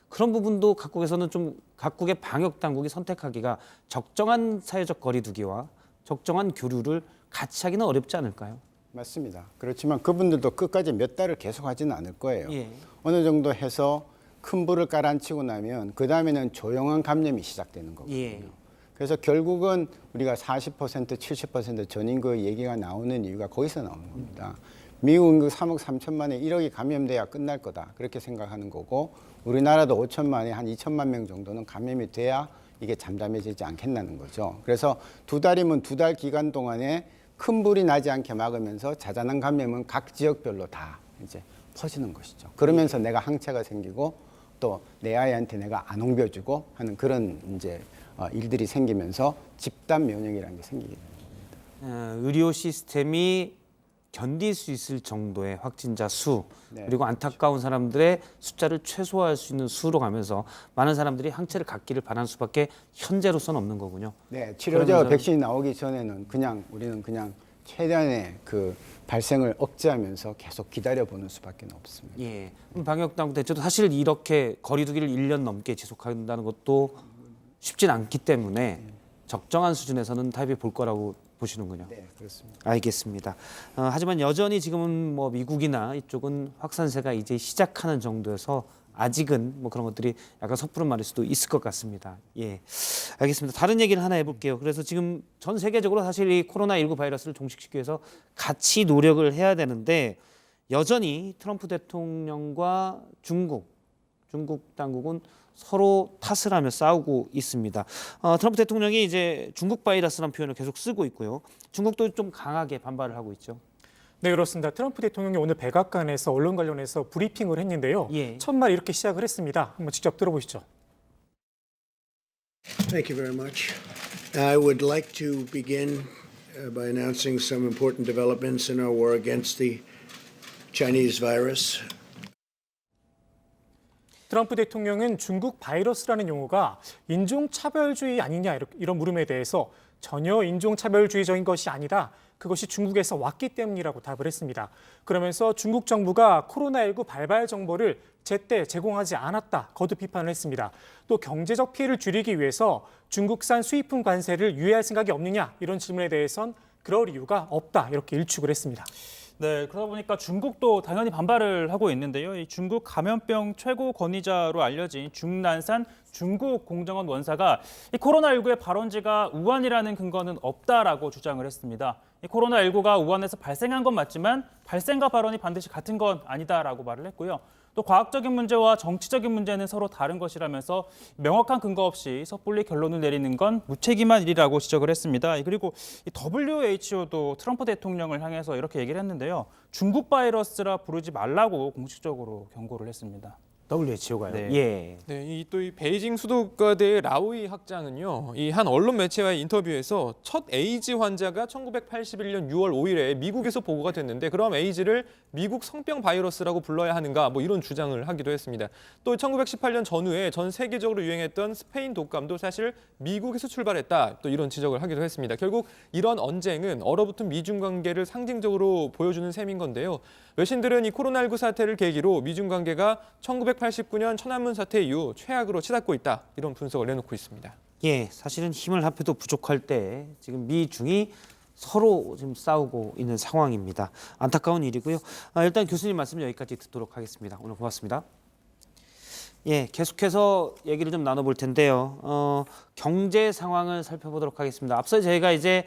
그런 부분도 각국에서는 좀 각국의 방역 당국이 선택하기가 적정한 사회적 거리두기와 적정한 교류를 같이 하기는 어렵지 않을까요? 맞습니다. 그렇지만 그분들도 끝까지 몇 달을 계속 하지는 않을 거예요. 예. 어느 정도 해서 큰 불을 깔아앉히고 나면 그 다음에는 조용한 감염이 시작되는 거거든요. 예. 그래서 결국은 우리가 40%, 70% 전인구 얘기가 나오는 이유가 거기서 나오는 겁니다. 미국은 그 3억 3천만에 1억이 감염돼야 끝날 거다 그렇게 생각하는 거고 우리나라도 5천만에 한 2천만 명 정도는 감염이 돼야 이게 잠잠해지지 않겠다는 거죠. 그래서 2달이면 2달 기간 동안에 큰 불이 나지 않게 막으면서 자잘한 감염은 각 지역별로 다 이제 퍼지는 것이죠. 그러면서 내가 항체가 생기고 또 내 아이한테 내가 안 옮겨주고 하는 그런 이제 일들이 생기면서 집단 면역이라는 게 생기게 됩니다. 의료 시스템이 견딜 수 있을 정도의 확진자 수 네, 그리고 안타까운 사람들의 숫자를 최소화할 수 있는 수로 가면서 많은 사람들이 항체를 갖기를 바라는 수밖에 현재로서는 없는 거군요. 네, 치료제와 그러면서- 백신이 나오기 전에는 우리는 그냥 최대한의 그 발생을 억제하면서 계속 기다려보는 수밖에 없습니다. 예, 방역 당국 대처도 사실 이렇게 거리두기를 1년 넘게 지속한다는 것도 쉽진 않기 때문에 적정한 수준에서는 타협이 볼 거라고 보시는군요. 네, 그렇습니다. 알겠습니다. 하지만 여전히 지금은 뭐 미국이나 이쪽은 확산세가 이제 시작하는 정도여서 아직은 뭐 그런 것들이 약간 섣부른 말일 수도 있을 것 같습니다. 예, 알겠습니다. 다른 얘기를 하나 해볼게요. 그래서 지금 전 세계적으로 사실 이 코로나19 바이러스를 종식시키기 위해서 같이 노력을 해야 되는데 여전히 트럼프 대통령과 중국 당국은 서로 탓을 하며 싸우고 있습니다. 트럼프 대통령이 이제 중국 바이러스라는 표현을 계속 쓰고 있고요. 중국도 좀 강하게 반발을 하고 있죠. 네, 그렇습니다. 트럼프 대통령이 오늘 백악관에서 언론 관련해서 브리핑을 했는데요. 예. 첫말 이렇게 시작을 했습니다. 한번 직접 들어보시죠. Thank you very much. I would like to begin by announcing some important developments in our war against the Chinese virus. 트럼프 대통령은 중국 바이러스라는 용어가 인종차별주의 아니냐 이런 물음에 대해서 전혀 인종차별주의적인 것이 아니다. 그것이 중국에서 왔기 때문이라고 답을 했습니다. 그러면서 중국 정부가 코로나19 발발 정보를 제때 제공하지 않았다. 거듭 비판을 했습니다. 또 경제적 피해를 줄이기 위해서 중국산 수입품 관세를 유예할 생각이 없느냐 이런 질문에 대해선 그럴 이유가 없다. 이렇게 일축을 했습니다. 네, 그러다 보니까 중국도 당연히 반발을 하고 있는데요. 이 중국 감염병 최고 권위자로 알려진 중난산 중국 공정원 원사가 이 코로나19의 발원지가 우한이라는 근거는 없다라고 주장을 했습니다. 이 코로나19가 우한에서 발생한 건 맞지만 발생과 발원이 반드시 같은 건 아니다라고 말을 했고요. 또 과학적인 문제와 정치적인 문제는 서로 다른 것이라면서 명확한 근거 없이 섣불리 결론을 내리는 건 무책임한 일이라고 지적을 했습니다. 그리고 이 WHO도 트럼프 대통령을 향해서 이렇게 얘기를 했는데요. 중국 바이러스라 부르지 말라고 공식적으로 경고를 했습니다. WHO가요? 네. 예. 네, 또 이 베이징 수도과대의 라오이 학장은요, 이 한 언론 매체와의 인터뷰에서 첫 에이즈 환자가 1981년 6월 5일에 미국에서 보고가 됐는데 그럼 에이즈를 미국 성병 바이러스라고 불러야 하는가 뭐 이런 주장을 하기도 했습니다. 또 1918년 전후에 전 세계적으로 유행했던 스페인 독감도 사실 미국에서 출발했다 또 이런 지적을 하기도 했습니다. 결국 이런 언쟁은 얼어붙은 미중 관계를 상징적으로 보여주는 셈인 건데요. 외신들은 이 코로나19 사태를 계기로 미중 관계가 1989년 천안문 사태 이후 최악으로 치닫고 있다 이런 분석을 내놓고 있습니다. 예, 사실은 힘을 합해도 부족할 때 지금 미중이 서로 지금 싸우고 있는 상황입니다. 안타까운 일이고요. 일단 교수님 말씀 여기까지 듣도록 하겠습니다. 오늘 고맙습니다. 예, 계속해서 얘기를 좀 나눠볼 텐데요. 경제 상황을 살펴보도록 하겠습니다. 앞서 저희가 이제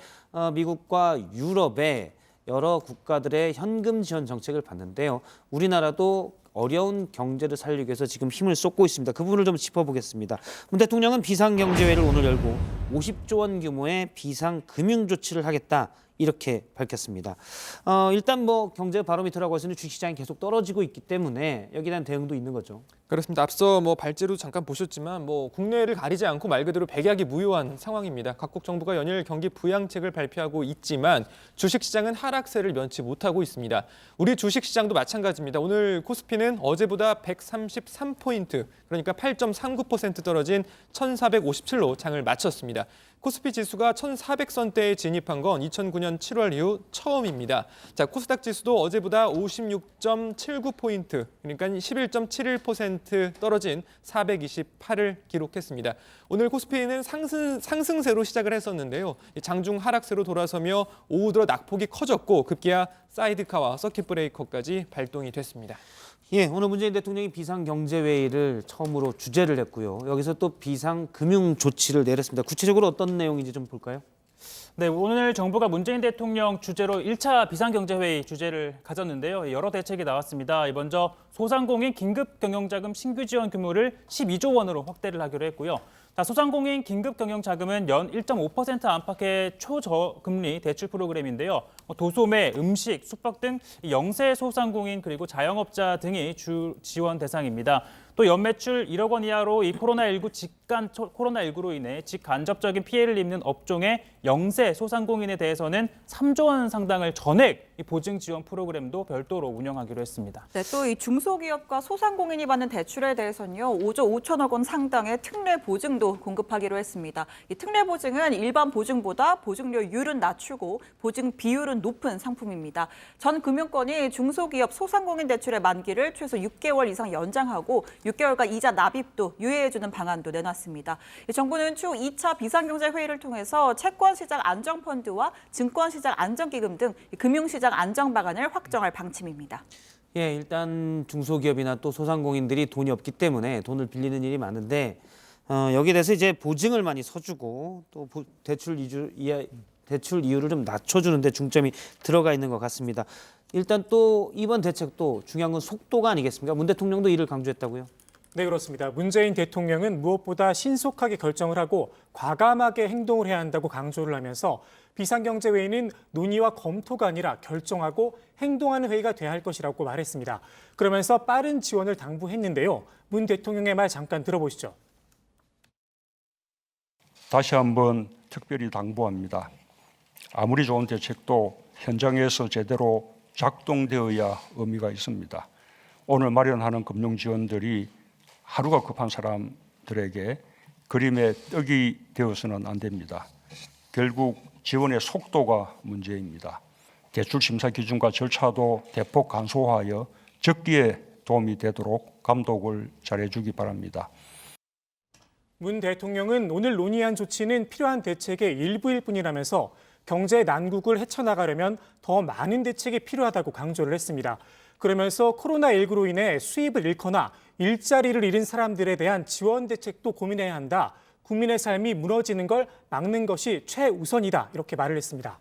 미국과 유럽의 여러 국가들의 현금 지원 정책을 봤는데요. 우리나라도 어려운 경제를 살리기 위해서 지금 힘을 쏟고 있습니다. 그 부분을 좀 짚어보겠습니다. 문 대통령은 비상경제회의를 오늘 열고 50조 원 규모의 비상금융조치를 하겠다. 이렇게 밝혔습니다. 일단 뭐 경제 바로미터라고 해서는 주식시장이 계속 떨어지고 있기 때문에 여기에 대한 대응도 있는 거죠. 그렇습니다. 앞서 발제로 잠깐 보셨지만 국내를 가리지 않고 말 그대로 백약이 무효한 상황입니다. 각국 정부가 연일 경기 부양책을 발표하고 있지만 주식시장은 하락세를 면치 못하고 있습니다. 우리 주식시장도 마찬가지입니다. 오늘 코스피는 어제보다 133포인트, 그러니까 8.39% 떨어진 1,457로 장을 마쳤습니다. 코스피 지수가 1,400선대에 진입한 건 2009년 7월 이후 처음입니다. 자, 코스닥 지수도 어제보다 56.79포인트, 그러니까 11.71% 떨어진 428을 기록했습니다. 오늘 코스피는 상승세로 시작을 했었는데요. 장중 하락세로 돌아서며 오후 들어 낙폭이 커졌고 급기야 사이드카와 서킷 브레이커까지 발동이 됐습니다. 예, 오늘 문재인 대통령이 비상경제회의를 처음으로 주재를 했고요. 여기서 또 비상금융조치를 내렸습니다. 구체적으로 어떤 내용인지 좀 볼까요? 네, 오늘 정부가 문재인 대통령 주재로 1차 비상경제회의 주재를 가졌는데요. 여러 대책이 나왔습니다. 먼저 소상공인 긴급경영자금 신규 지원 규모를 12조 원으로 확대를 하기로 했고요. 소상공인 긴급경영자금은 연 1.5% 안팎의 초저금리 대출 프로그램인데요. 도소매, 음식, 숙박 등 영세 소상공인 그리고 자영업자 등이 주 지원 대상입니다. 또 연매출 1억 원 이하로 이 코로나19로 인해 직간접적인 피해를 입는 업종의 영세 소상공인에 대해서는 3조 원 상당을 전액 보증 지원 프로그램도 별도로 운영하기로 했습니다. 네, 또 이 중소기업과 소상공인이 받는 대출에 대해서는요, 5조 5천억 원 상당의 특례 보증도 공급하기로 했습니다. 이 특례 보증은 일반 보증보다 보증료율은 낮추고 보증 비율은 높은 상품입니다. 전 금융권이 중소기업 소상공인 대출의 만기를 최소 6개월 이상 연장하고 6개월간 이자 납입도 유예해주는 방안도 내놨습니다. 정부는 추후 2차 비상경제회의를 통해서 채권시장 안정펀드와 증권시장 안정기금 등 금융시장 안정 방안을 확정할 방침입니다. 예, 일단 중소기업이나 또 소상공인들이 돈이 없기 때문에 돈을 빌리는 일이 많은데 여기에 대해서 이제 보증을 많이 서주고 또 대출 이율을 좀 낮춰주는 데 중점이 들어가 있는 것 같습니다. 일단 또 이번 대책도 중요한 건 속도가 아니겠습니까? 문 대통령도 이를 강조했다고요? 네, 그렇습니다. 문재인 대통령은 무엇보다 신속하게 결정을 하고 과감하게 행동을 해야 한다고 강조를 하면서 비상경제회의는 논의와 검토가 아니라 결정하고 행동하는 회의가 돼야 할 것이라고 말했습니다. 그러면서 빠른 지원을 당부했는데요. 문 대통령의 말 잠깐 들어보시죠. 다시 한번 특별히 당부합니다. 아무리 좋은 대책도 현장에서 제대로 작동되어야 의미가 있습니다. 오늘 마련하는 금융 지원들이 하루가 급한 사람들에게 그림의 떡이 되어서는 안 됩니다. 결국 지원의 속도가 문제입니다. 대출 심사 기준과 절차도 대폭 간소화하여 적기에 도움이 되도록 감독을 잘해주기 바랍니다. 문 대통령은 오늘 논의한 조치는 필요한 대책의 일부일 뿐이라면서 경제 난국을 헤쳐나가려면 더 많은 대책이 필요하다고 강조를 했습니다. 그러면서 코로나19로 인해 수입을 잃거나 일자리를 잃은 사람들에 대한 지원 대책도 고민해야 한다. 국민의 삶이 무너지는 걸 막는 것이 최우선이다. 이렇게 말을 했습니다.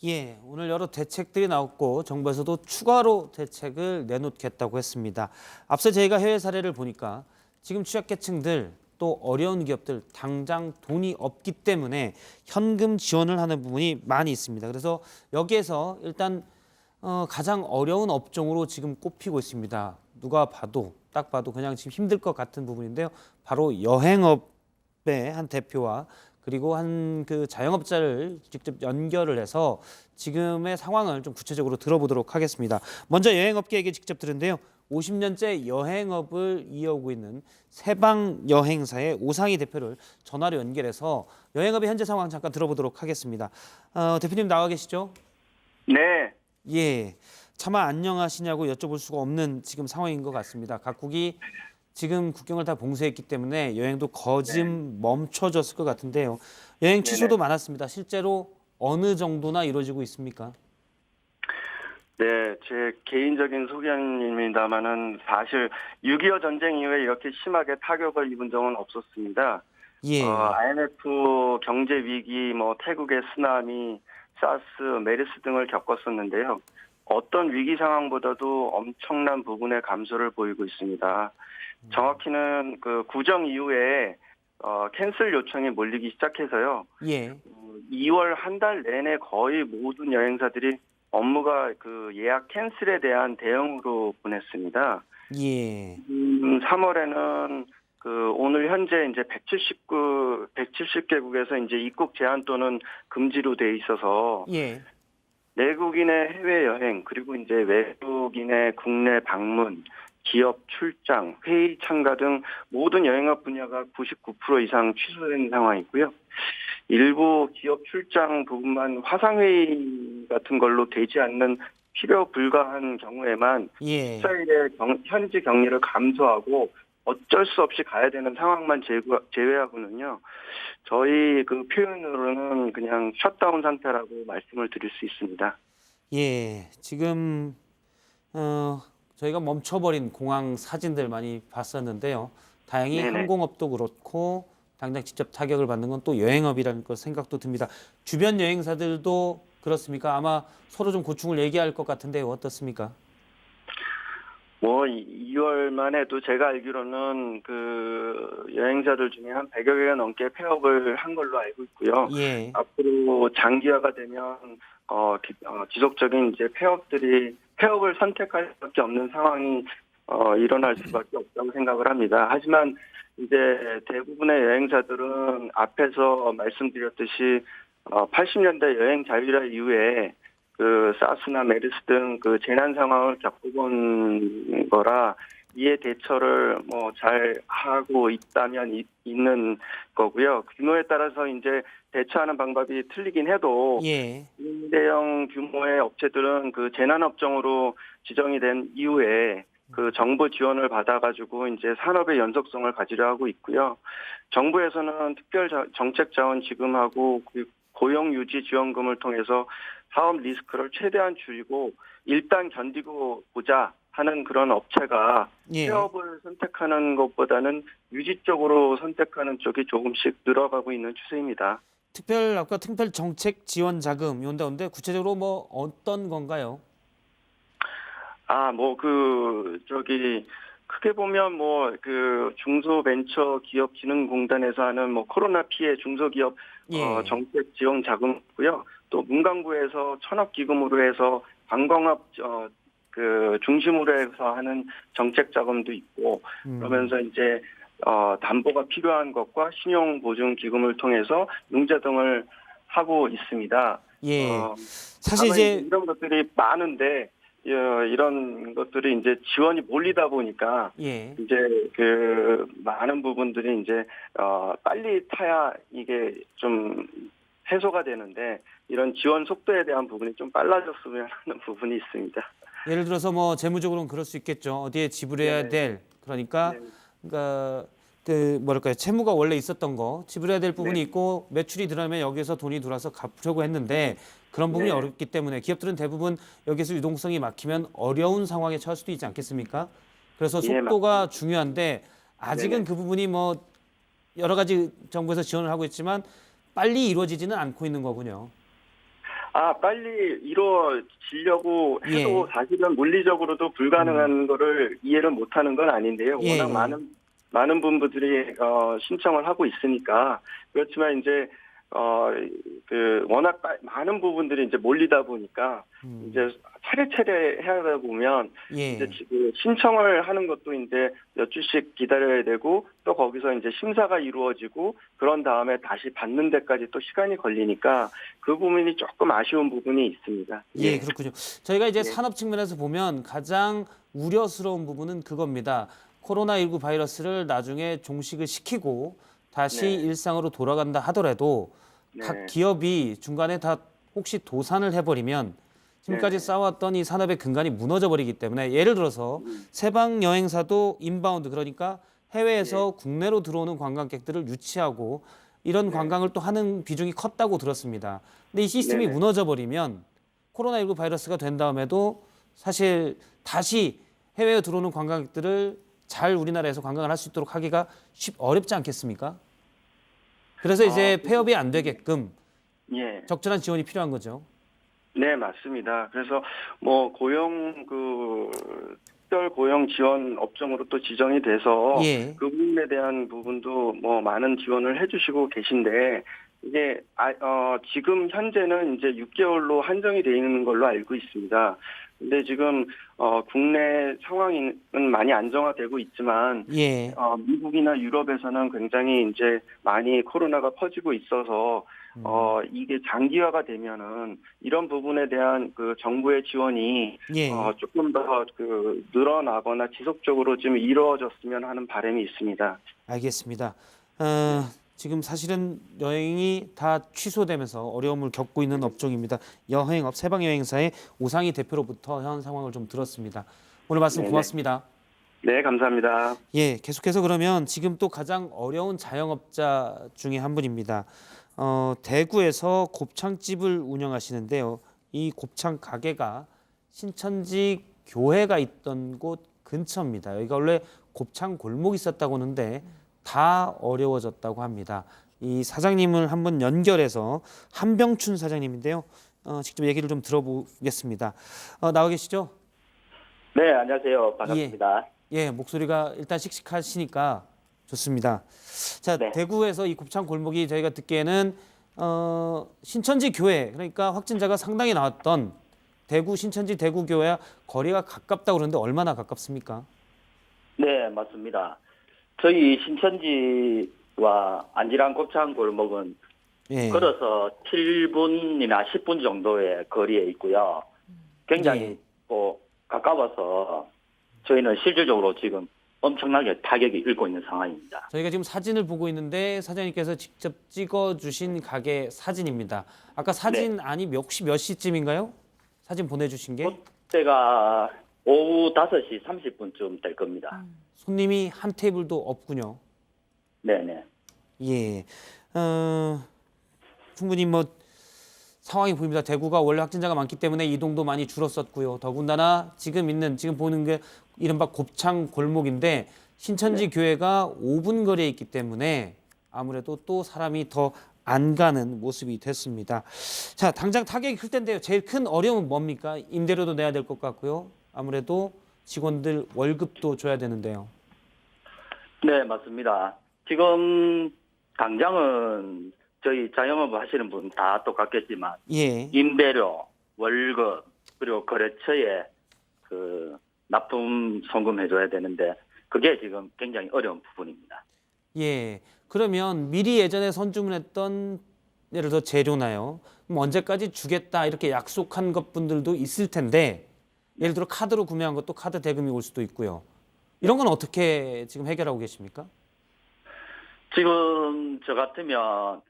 예, 오늘 여러 대책들이 나왔고 정부에서도 추가로 대책을 내놓겠다고 했습니다. 앞서 저희가 해외 사례를 보니까 지금 취약계층들 또 어려운 기업들 당장 돈이 없기 때문에 현금 지원을 하는 부분이 많이 있습니다. 그래서 여기에서 일단 가장 어려운 업종으로 지금 꼽히고 있습니다. 누가 봐도 딱 봐도 그냥 지금 힘들 것 같은 부분인데요. 바로 여행업의 한 대표와 그리고 한 그 자영업자를 직접 연결을 해서 지금의 상황을 좀 구체적으로 들어보도록 하겠습니다. 먼저 여행업계에게 직접 들은데요. 50년째 여행업을 이어오고 있는 세방 여행사의 오상희 대표를 전화로 연결해서 여행업의 현재 상황 잠깐 들어보도록 하겠습니다. 대표님 나와 계시죠? 네. 예. 차마 안녕하시냐고 여쭤볼 수가 없는 지금 상황인 것 같습니다. 각국이 지금 국경을 다 봉쇄했기 때문에 여행도 거진 멈춰졌을 것 같은데요. 여행 취소도 많았습니다. 실제로 어느 정도나 이루어지고 있습니까? 네, 제 개인적인 소견입니다만은 사실 6.25 전쟁 이후에 이렇게 심하게 타격을 입은 적은 없었습니다. 예. IMF 경제 위기, 태국의 쓰나미, 사스, 메르스 등을 겪었었는데요. 어떤 위기 상황보다도 엄청난 부분의 감소를 보이고 있습니다. 정확히는 그 구정 이후에 캔슬 요청이 몰리기 시작해서요. 예. 2월 한 달 내내 거의 모든 여행사들이 업무가 그 예약 캔슬에 대한 대응으로 보냈습니다. 예. 3월에는 그 오늘 현재 이제 170개국에서 이제 입국 제한 또는 금지로 돼 있어서 예. 내국인의 해외 여행 그리고 이제 외국인의 국내 방문, 기업 출장, 회의 참가 등 모든 여행업 분야가 99% 이상 취소된 상황이고요. 일부 기업 출장 부분만 화상회의 같은 걸로 되지 않는 필요 불가한 경우에만 14일에 현지 격리를 감소하고 어쩔 수 없이 가야 되는 상황만 제외하고는요. 저희 그 표현으로는 그냥 셧다운 상태라고 말씀을 드릴 수 있습니다. 예. 지금 저희가 멈춰버린 공항 사진들 많이 봤었는데요. 다행히 네네. 항공업도 그렇고 당장 직접 타격을 받는 건 또 여행업이라는 것 생각도 듭니다. 주변 여행사들도 그렇습니까? 아마 서로 좀 고충을 얘기할 것 같은데요. 어떻습니까? 2월만 해도 제가 알기로는 그 여행사들 중에 한 100여 개가 넘게 폐업을 한 걸로 알고 있고요. 예. 앞으로 장기화가 되면 지속적인 이제 폐업을 선택할 수밖에 없는 상황이 일어날 수밖에 없다고 생각을 합니다. 하지만 이제 대부분의 여행사들은 앞에서 말씀드렸듯이 80년대 여행 자율화 이후에 그 사스나 메르스 등 그 재난 상황을 겪어본 거라 이에 대처를 잘 하고 있다면 있는 거고요. 규모에 따라서 이제 대처하는 방법이 틀리긴 해도 대형 규모의 업체들은 그 재난 업종으로 지정이 된 이후에 그 정부 지원을 받아가지고 이제 산업의 연속성을 가지려 하고 있고요. 정부에서는 특별 정책 자원 지급하고 고용 유지 지원금을 통해서 사업 리스크를 최대한 줄이고 일단 견디고 보자 하는 그런 업체가 폐업을 선택하는 것보다는 유지 쪽으로 선택하는 쪽이 조금씩 늘어가고 있는 추세입니다. 아까 특별 정책 지원 자금 이온다는데 구체적으로 어떤 건가요? 크게 보면 중소벤처기업진흥공단에서 하는 코로나 피해 중소기업 정책 지원 자금이고요. 또 문광부에서 천억 기금으로 해서 관광업 중심으로 해서 하는 정책 자금도 있고 그러면서 이제 담보가 필요한 것과 신용 보증 기금을 통해서 융자 등을 하고 있습니다. 예. 사실 이제 이런 것들이 많은데 이런 것들이 이제 지원이 몰리다 보니까 이제 그 많은 부분들이 이제 빨리 타야 이게 좀 해소가 되는데 이런 지원 속도에 대한 부분이 좀 빨라졌으면 하는 부분이 있습니다. 예를 들어서 재무적으로는 그럴 수 있겠죠. 어디에 지불해야 될 그러니까 그 뭐랄까요, 채무가 원래 있었던 거 지불해야 될 부분이 있고 매출이 들어가면 여기서 돈이 들어와서 갚으려고 했는데 그런 부분이 어렵기 때문에 기업들은 대부분 여기서 유동성이 막히면 어려운 상황에 처할 수도 있지 않겠습니까? 그래서 속도가 중요한데 아직은 그 부분이 뭐 여러 가지 정부에서 지원을 하고 있지만 빨리 이루어지지는 않고 있는 거군요. 빨리 이루어지려고 해도 사실은 물리적으로도 불가능한 거를 이해를 못하는 건 아닌데요. 워낙 많은 분들이 신청을 하고 있으니까 그렇지만 이제 워낙 많은 부분들이 이제 몰리다 보니까 이제 차례차례 해야 보면 이제 신청을 하는 것도 이제 몇 주씩 기다려야 되고 또 거기서 이제 심사가 이루어지고 그런 다음에 다시 받는 데까지 또 시간이 걸리니까 그 부분이 조금 아쉬운 부분이 있습니다. 예, 그렇군요. 저희가 이제 산업 측면에서 보면 가장 우려스러운 부분은 그겁니다. 코로나19 바이러스를 나중에 종식을 시키고 다시 일상으로 돌아간다 하더라도 각 기업이 중간에 다 혹시 도산을 해버리면 지금까지 쌓아왔던 이 산업의 근간이 무너져 버리기 때문에 예를 들어서 세방 여행사도 인바운드 그러니까 해외에서 국내로 들어오는 관광객들을 유치하고 이런 관광을 또 하는 비중이 컸다고 들었습니다. 근데 이 시스템이 무너져 버리면 코로나19 바이러스가 된 다음에도 사실 다시 해외에 들어오는 관광객들을 잘 우리나라에서 관광을 할 수 있도록 하기가 어렵지 않겠습니까? 그래서 이제 폐업이 안 되게끔 적절한 지원이 필요한 거죠. 네, 맞습니다. 그래서 뭐 특별 고용 지원 업종으로 또 지정이 돼서 그 부분에 대한 부분도 뭐 많은 지원을 해주시고 계신데 이게 지금 현재는 이제 6개월로 한정이 되어 있는 걸로 알고 있습니다. 근데 지금 국내 상황은 많이 안정화되고 있지만 미국이나 유럽에서는 굉장히 이제 많이 코로나가 퍼지고 있어서 이게 장기화가 되면은 이런 부분에 대한 그 정부의 지원이 조금 더 늘어나거나 지속적으로 좀 이루어졌으면 하는 바람이 있습니다. 알겠습니다. 지금 사실은 여행이 다 취소되면서 어려움을 겪고 있는 업종입니다. 여행업 세방여행사의 오상희 대표로부터 현 상황을 좀 들었습니다. 오늘 말씀 고맙습니다. 네, 감사합니다. 예, 계속해서 그러면 지금 또 가장 어려운 자영업자 중에 한 분입니다. 대구에서 곱창집을 운영하시는데요. 이 곱창 가게가 신천지 교회가 있던 곳 근처입니다. 여기가 원래 곱창 골목이 있었다고 하는데 다 어려워졌다고 합니다. 이 사장님을 한번 연결해서 한병춘 사장님인데요. 직접 얘기를 좀 들어보겠습니다. 나와 계시죠? 네, 안녕하세요. 반갑습니다. 예, 목소리가 일단 씩씩하시니까 좋습니다. 자, 대구에서 이 곱창 골목이 저희가 듣기에는 신천지 교회, 그러니까 확진자가 상당히 나왔던 대구 신천지 대구 교회와 거리가 가깝다고 그러는데 얼마나 가깝습니까? 네, 맞습니다. 저희 신천지와 안지랑 곱창 골목은 걸어서 7분이나 10분 정도의 거리에 있고요. 굉장히 가까워서 저희는 실질적으로 지금 엄청나게 타격이 일고 있는 상황입니다. 저희가 지금 사진을 보고 있는데 사장님께서 직접 찍어주신 가게 사진입니다. 아까 사진 혹시 몇 시쯤인가요? 사진 보내주신 게? 그때가 오후 5시 30분쯤 될 겁니다. 손님이 한 테이블도 없군요. 네네. 예, 충분히 뭐 상황이 보입니다. 대구가 원래 확진자가 많기 때문에 이동도 많이 줄었었고요. 더군다나 지금 보는 게 이른바 곱창 골목인데 신천지 교회가 5분 거리에 있기 때문에 아무래도 또 사람이 더 안 가는 모습이 됐습니다. 자, 당장 타격이 클 텐데요. 제일 큰 어려움은 뭡니까? 임대료도 내야 될 것 같고요. 아무래도 직원들 월급도 줘야 되는데요. 네, 맞습니다. 지금 당장은 저희 자영업 하시는 분 다 똑같겠지만 임대료, 월급, 그리고 거래처에 납품 송금해줘야 되는데 그게 지금 굉장히 어려운 부분입니다. 예, 그러면 미리 예전에 선주문했던 예를 들어 재료나요? 그럼 언제까지 주겠다 이렇게 약속한 것분들도 있을 텐데 예를 들어 카드로 구매한 것도 카드 대금이 올 수도 있고요. 이런 건 어떻게 지금 해결하고 계십니까? 지금 저 같으면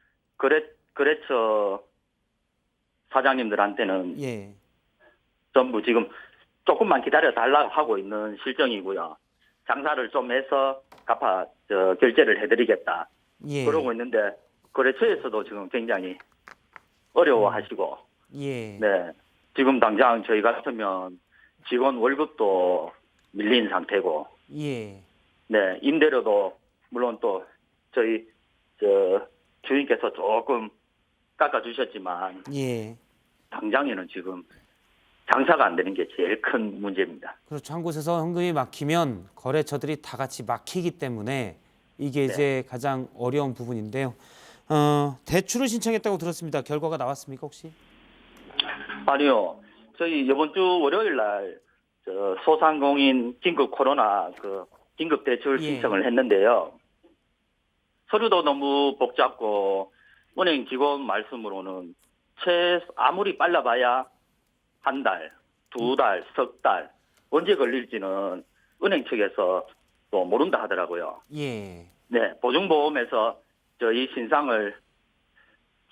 거래처 사장님들한테는 전부 지금 조금만 기다려 달라고 하고 있는 실정이고요. 장사를 좀 해서 결제를 해드리겠다. 예. 그러고 있는데 거래처에서도 지금 굉장히 어려워하시고 예. 네. 지금 당장 저희 같으면 직원 월급도 밀린 상태고 예. 네. 임대료도 물론 또 저희 주인께서 조금 깎아주셨지만 예. 당장에는 지금 장사가 안 되는 게 제일 큰 문제입니다. 그렇죠. 한 곳에서 현금이 막히면 거래처들이 다 같이 막히기 때문에 이게 이제 가장 어려운 부분인데요. 대출을 신청했다고 들었습니다. 결과가 나왔습니까 혹시? 아니요. 저희 이번 주 월요일 날 소상공인 긴급 코로나 긴급 대출 신청을 했는데요. 서류도 너무 복잡고 은행 직원 말씀으로는 아무리 빨라봐야 한 달, 2달, 석 달 언제 걸릴지는 은행 측에서 또 모른다 하더라고요. 예. 네, 보증보험에서 저희 신상을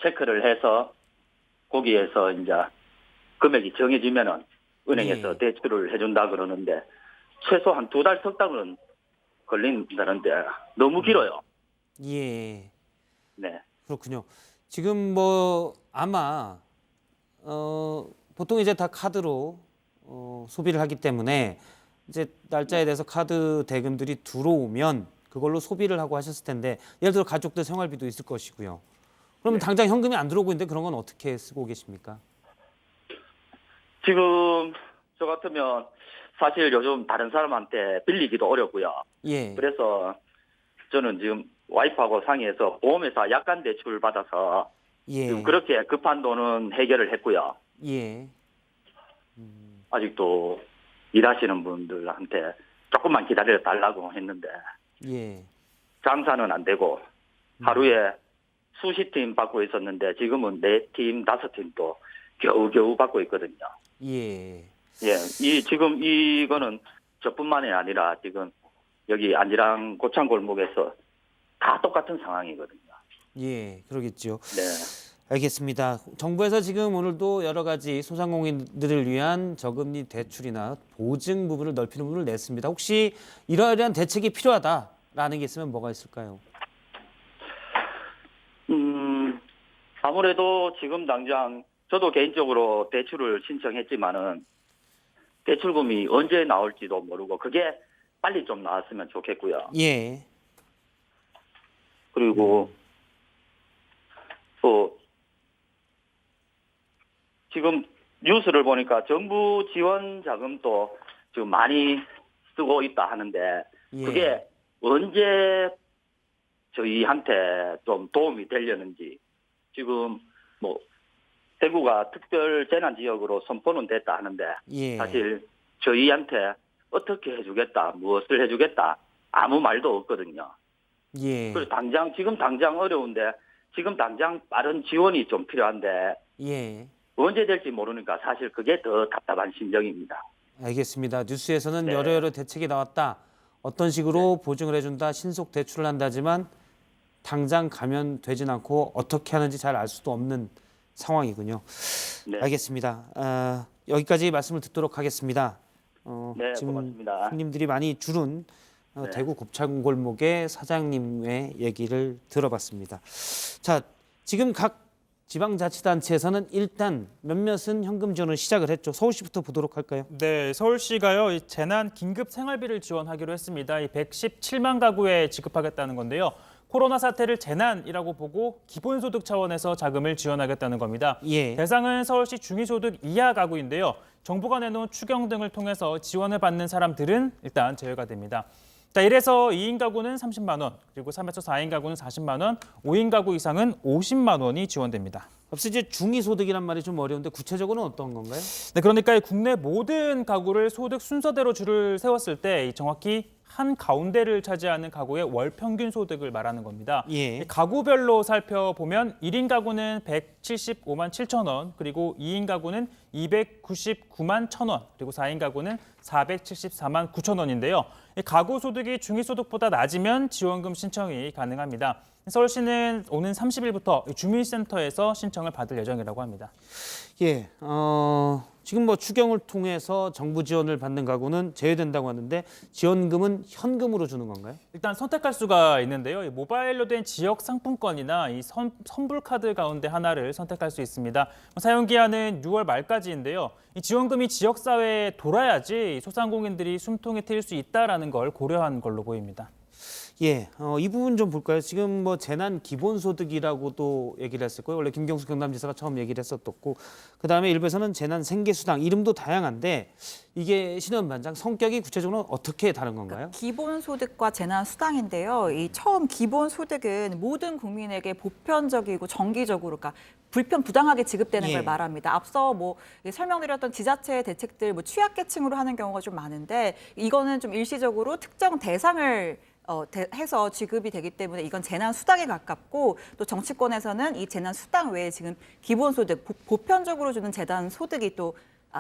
체크를 해서 거기에서 이제 금액이 정해지면은 은행에서 대출을 해준다 그러는데 최소한 2달, 석 달은 걸린다는데 너무 길어요. 예. 네. 그렇군요. 지금 뭐 아마 보통 이제 다 카드로 소비를 하기 때문에 이제 날짜에 대해서 카드 대금들이 들어오면 그걸로 소비를 하고 하셨을 텐데 예를 들어 가족들 생활비도 있을 것이고요. 그러면 당장 현금이 안 들어오고 있는데 그런 건 어떻게 쓰고 계십니까? 지금 저 같으면 사실 요즘 다른 사람한테 빌리기도 어렵고요. 예. 그래서 저는 지금 와이프하고 상의해서 보험회사 약관 대출 받아서 지금 그렇게 급한 돈은 해결을 했고요. 예. 아직도 일하시는 분들한테 조금만 기다려 달라고 했는데 예. 장사는 안 되고 하루에 수십 팀 받고 있었는데 지금은 4팀, 5팀도 겨우겨우 받고 있거든요. 예. 예, 지금 이거는 저뿐만이 아니라 지금 여기 안지랑 고창 골목에서 다 똑같은 상황이거든요. 예, 그러겠죠. 네. 알겠습니다. 정부에서 지금 오늘도 여러 가지 소상공인들을 위한 저금리 대출이나 보증 부분을 넓히는 부분을 냈습니다. 혹시 이러이러한 대책이 필요하다라는 게 있으면 뭐가 있을까요? 아무래도 지금 당장 저도 개인적으로 대출을 신청했지만은 대출금이 언제 나올지도 모르고 그게 빨리 좀 나왔으면 좋겠고요. 예. 그리고 또 지금 뉴스를 보니까 정부 지원 자금도 지금 많이 쓰고 있다 하는데 그게 언제 저희한테 좀 도움이 되려는지 지금 뭐 대구가 특별 재난 지역으로 선포는 됐다 하는데 사실 저희한테 어떻게 해주겠다, 무엇을 해주겠다 아무 말도 없거든요. 예. 그래서 지금 당장 어려운데 지금 당장 빠른 지원이 좀 필요한데 언제 될지 모르니까 사실 그게 더 답답한 심정입니다. 알겠습니다. 뉴스에서는 여러 대책이 나왔다. 어떤 식으로 보증을 해준다, 신속 대출을 한다지만 당장 가면 되진 않고 어떻게 하는지 잘 알 수도 없는 상황이군요. 네. 알겠습니다. 여기까지 말씀을 듣도록 하겠습니다. 네, 지금 고맙습니다. 손님들이 많이 줄은 대구 곱창골목의 사장님의 얘기를 들어봤습니다. 자, 지금 각 지방자치단체에서는 일단 몇몇은 현금 지원을 시작을 했죠. 서울시부터 보도록 할까요? 네, 서울시가요 이 재난 긴급 생활비를 지원하기로 했습니다. 이 117만 가구에 지급하겠다는 건데요. 코로나 사태를 재난이라고 보고 기본소득 차원에서 자금을 지원하겠다는 겁니다. 대상은 서울시 중위소득 이하 가구인데요. 정부가 내놓은 추경 등을 통해서 지원을 받는 사람들은 일단 제외가 됩니다. 자, 1에서 2인 가구는 30만 원, 그리고 3에서 4인 가구는 40만 원, 5인 가구 이상은 50만 원이 지원됩니다. 앞서 이제 중위소득이란 말이 좀 어려운데 구체적으로는 어떤 건가요? 네, 그러니까 국내 모든 가구를 소득 순서대로 줄을 세웠을 때 정확히 한 가운데를 차지하는 가구의 월 평균 소득을 말하는 겁니다. 가구별로 살펴보면 1인 가구는 175만 7천 원, 그리고 2인 가구는 299만 1,000원, 그리고 4인 가구는 474만 9천 원인데요. 가구 소득이 중위소득보다 낮으면 지원금 신청이 가능합니다. 서울시는 오는 30일부터 주민센터에서 신청을 받을 예정이라고 합니다. 예, 지금 뭐 추경을 통해서 정부 지원을 받는 가구는 제외된다고 하는데 지원금은 현금으로 주는 건가요? 일단 선택할 수가 있는데요. 이 모바일로 된 지역 상품권이나 이 선불 카드 가운데 하나를 선택할 수 있습니다. 사용 기한은 6월 말까지인데요. 이 지원금이 지역 사회에 돌아야지 소상공인들이 숨통이 트일 수 있다라는 걸 고려한 걸로 보입니다. 예, 이 부분 좀 볼까요? 지금 뭐 재난 기본소득이라고도 얘기를 했었고요. 원래 김경수 경남지사가 처음 얘기를 했었고, 그다음에 일부에서는 재난 생계수당, 이름도 다양한데 이게 신원반장 성격이 구체적으로 어떻게 다른 건가요? 기본소득과 재난수당인데요. 이 처음 기본소득은 모든 국민에게 보편적이고 정기적으로, 그러니까 불편부당하게 지급되는 예. 걸 말합니다. 앞서 뭐 설명드렸던 지자체의 대책들 뭐 취약계층으로 하는 경우가 좀 많은데 이거는 좀 일시적으로 특정 대상을 해서 지급이 되기 때문에 이건 재난수당에 가깝고, 또 정치권에서는 이 재난수당 외에 지금 기본소득, 보편적으로 주는 재난소득이 또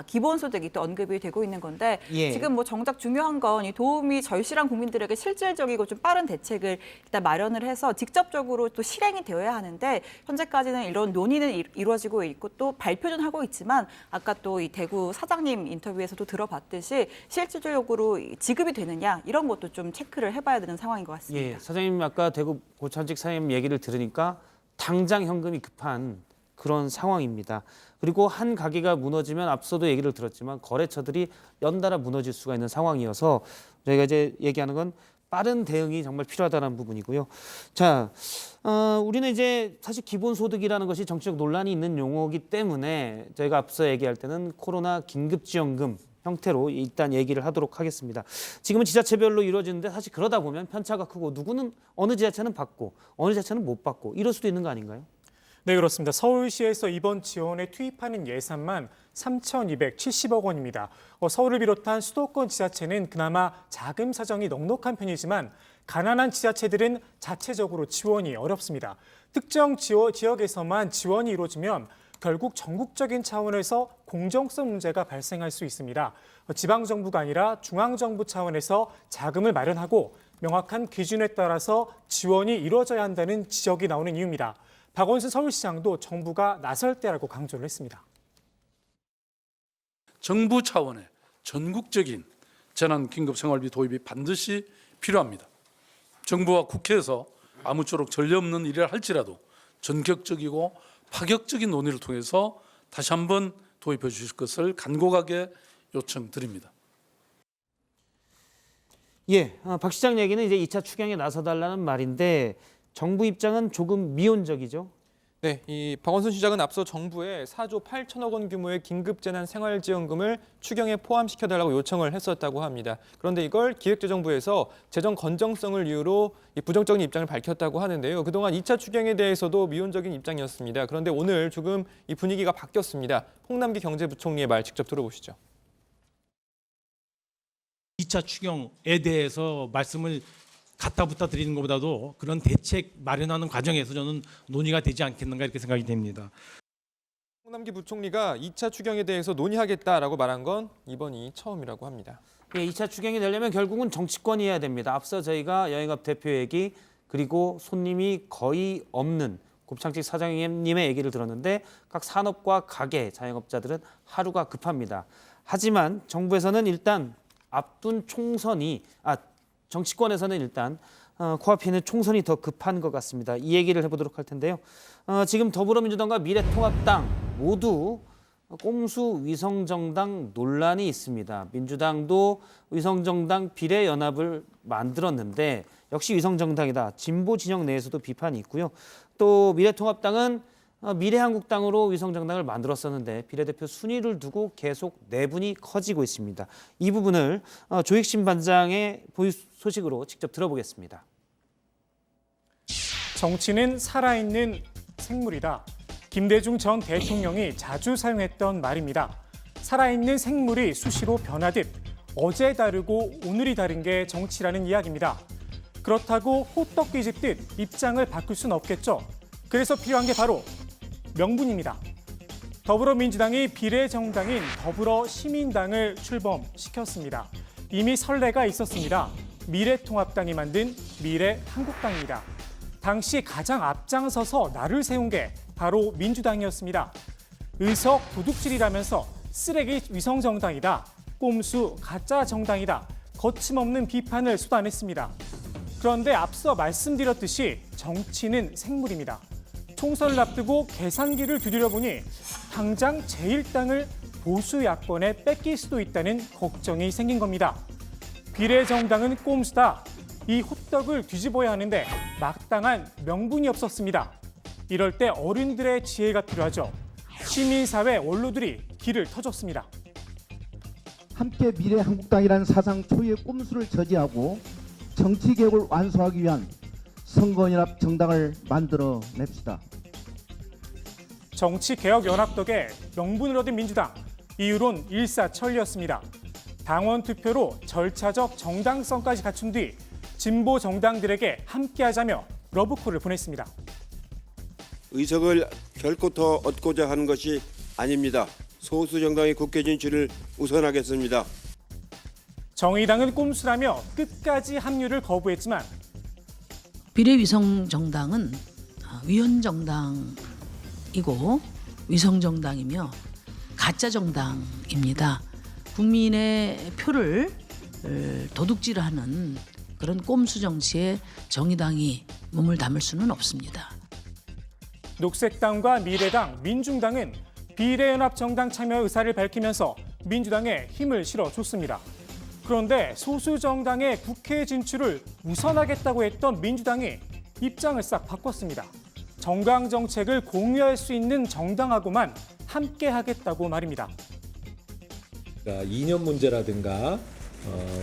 기본소득이 또 언급이 되고 있는 건데, 예. 지금 뭐 정작 중요한 건 이 도움이 절실한 국민들에게 실질적이고 좀 빠른 대책을 일단 마련을 해서 직접적으로 또 실행이 되어야 하는데, 현재까지는 이런 논의는 이루어지고 있고 또 발표는 하고 있지만, 아까 또 이 대구 사장님 인터뷰에서도 들어봤듯이 실질적으로 지급이 되느냐 이런 것도 좀 체크를 해봐야 되는 상황인 것 같습니다. 예, 사장님 아까 대구 고천직 사장님 얘기를 들으니까 당장 현금이 급한 그런 상황입니다. 그리고 한 가게가 무너지면 앞서도 얘기를 들었지만 거래처들이 연달아 무너질 수가 있는 상황이어서 저희가 이제 얘기하는 건 빠른 대응이 정말 필요하다는 부분이고요. 자, 우리는 이제 사실 기본소득이라는 것이 정치적 논란이 있는 용어이기 때문에 저희가 앞서 얘기할 때는 코로나 긴급지원금 형태로 일단 얘기를 하도록 하겠습니다. 지금은 지자체별로 이루어지는데 사실 그러다 보면 편차가 크고 누구는 어느 지자체는 받고 어느 지자체는 못 받고 이럴 수도 있는 거 아닌가요? 네, 그렇습니다. 서울시에서 이번 지원에 투입하는 예산만 3,270억 원입니다. 서울을 비롯한 수도권 지자체는 그나마 자금 사정이 넉넉한 편이지만 가난한 지자체들은 자체적으로 지원이 어렵습니다. 특정 지역에서만 지원이 이루어지면 결국 전국적인 차원에서 공정성 문제가 발생할 수 있습니다. 지방정부가 아니라 중앙정부 차원에서 자금을 마련하고 명확한 기준에 따라서 지원이 이루어져야 한다는 지적이 나오는 이유입니다. 박원순 서울시장도 정부가 나설 때라고 강조를 했습니다. 정부 차원의 전국적인 재난긴급생활비 도입이 반드시 필요합니다. 정부와 국회에서 아무쪼록 전례 없는 일을 할지라도 전격적이고 파격적인 논의를 통해서 다시 한번 도입해 주실 것을 간곡하게 요청드립니다. 예, 박 시장 얘기는 이제 2차 추경에 나서달라는 말인데 정부 입장은 조금 미온적이죠. 네, 이 박원순 시장은 앞서 정부에 4조 8천억 원 규모의 긴급재난생활지원금을 추경에 포함시켜달라고 요청을 했었다고 합니다. 그런데 이걸 기획재정부에서 재정 건정성을 이유로 부정적인 입장을 밝혔다고 하는데요. 그동안 2차 추경에 대해서도 미온적인 입장이었습니다. 그런데 오늘 조금 이 분위기가 바뀌었습니다. 홍남기 경제부총리의 말 직접 들어보시죠. 2차 추경에 대해서 말씀을 갖다 붙다 드리는 것보다도 그런 대책 마련하는 과정에서 저는 논의가 되지 않겠는가 이렇게 생각이 됩니다. 홍남기 부총리가 2차 추경에 대해서 논의하겠다라고 말한 건 이번이 처음이라고 합니다. 예, 2차 추경이 되려면 결국은 정치권이 해야 됩니다. 앞서 저희가 여행업 대표 얘기 그리고 손님이 거의 없는 곱창집 사장님의 얘기를 들었는데 각 산업과 가게, 자영업자들은 하루가 급합니다. 하지만 정부에서는 일단 앞둔 총선이 정치권에서는 일단 코앞에 있는 총선이 더 급한 것 같습니다. 이 얘기를 해보도록 할 텐데요. 지금 더불어민주당과 미래통합당 모두 꼼수 위성정당 논란이 있습니다. 민주당도 위성정당 비례연합을 만들었는데 역시 위성정당이다. 진보 진영 내에서도 비판이 있고요. 또 미래통합당은 미래한국당으로 위성정당을 만들었었는데 비례대표 순위를 두고 계속 내분이 커지고 있습니다. 이 부분을 조익신 반장의 소식으로 직접 들어보겠습니다. 정치는 살아있는 생물이다. 김대중 전 대통령이 자주 사용했던 말입니다. 살아있는 생물이 수시로 변하듯 어제 다르고 오늘이 다른 게 정치라는 이야기입니다. 그렇다고 호떡 뒤집듯 입장을 바꿀 수는 없겠죠. 그래서 필요한 게 바로 명분입니다. 더불어민주당이 비례정당인 더불어시민당을 출범시켰습니다. 이미 선례가 있었습니다. 미래통합당이 만든 미래한국당입니다. 당시 가장 앞장서서 날을 세운 게 바로 민주당이었습니다. 의석 도둑질이라면서 쓰레기 위성정당이다, 꼼수 가짜 정당이다, 거침없는 비판을 쏟아냈습니다. 그런데 앞서 말씀드렸듯이 정치는 생물입니다. 총선을 앞두고 계산기를 두드려보니 당장 제1당을 보수 야권에 뺏길 수도 있다는 걱정이 생긴 겁니다. 비례정당은 꼼수다. 이 호떡을 뒤집어야 하는데 마땅한 명분이 없었습니다. 이럴 때 어른들의 지혜가 필요하죠. 시민사회 원로들이 길을 터줬습니다. 함께 미래한국당이라는 사상 초유의 꼼수를 저지하고 정치개혁을 완수하기 위한 선거연합 정당을 만들어냅시다. 정치개혁연합 덕에 명분을 얻은 민주당. 이유론 일사천리였습니다. 당원 투표로 절차적 정당성까지 갖춘 뒤 진보 정당들에게 함께하자며 러브콜을 보냈습니다. 의석을 결코 더 얻고자 하는 것이 아닙니다. 소수 정당의 국회 진출을 우선하겠습니다. 정의당은 꼼수라며 끝까지 합류를 거부했지만 비례위성정당은 위헌정당이고 위성정당이며 가짜정당입니다. 국민의 표를 도둑질하는 그런 꼼수 정치에 정의당이 몸을 담을 수는 없습니다. 녹색당과 미래당, 민중당은 비례연합 정당 참여 의사를 밝히면서 민주당에 힘을 실어줬습니다. 그런데 소수 정당의 국회 진출을 우선하겠다고 했던 민주당이 입장을 싹 바꿨습니다. 정강 정책을 공유할 수 있는 정당하고만 함께하겠다고 말입니다. 이념 문제라든가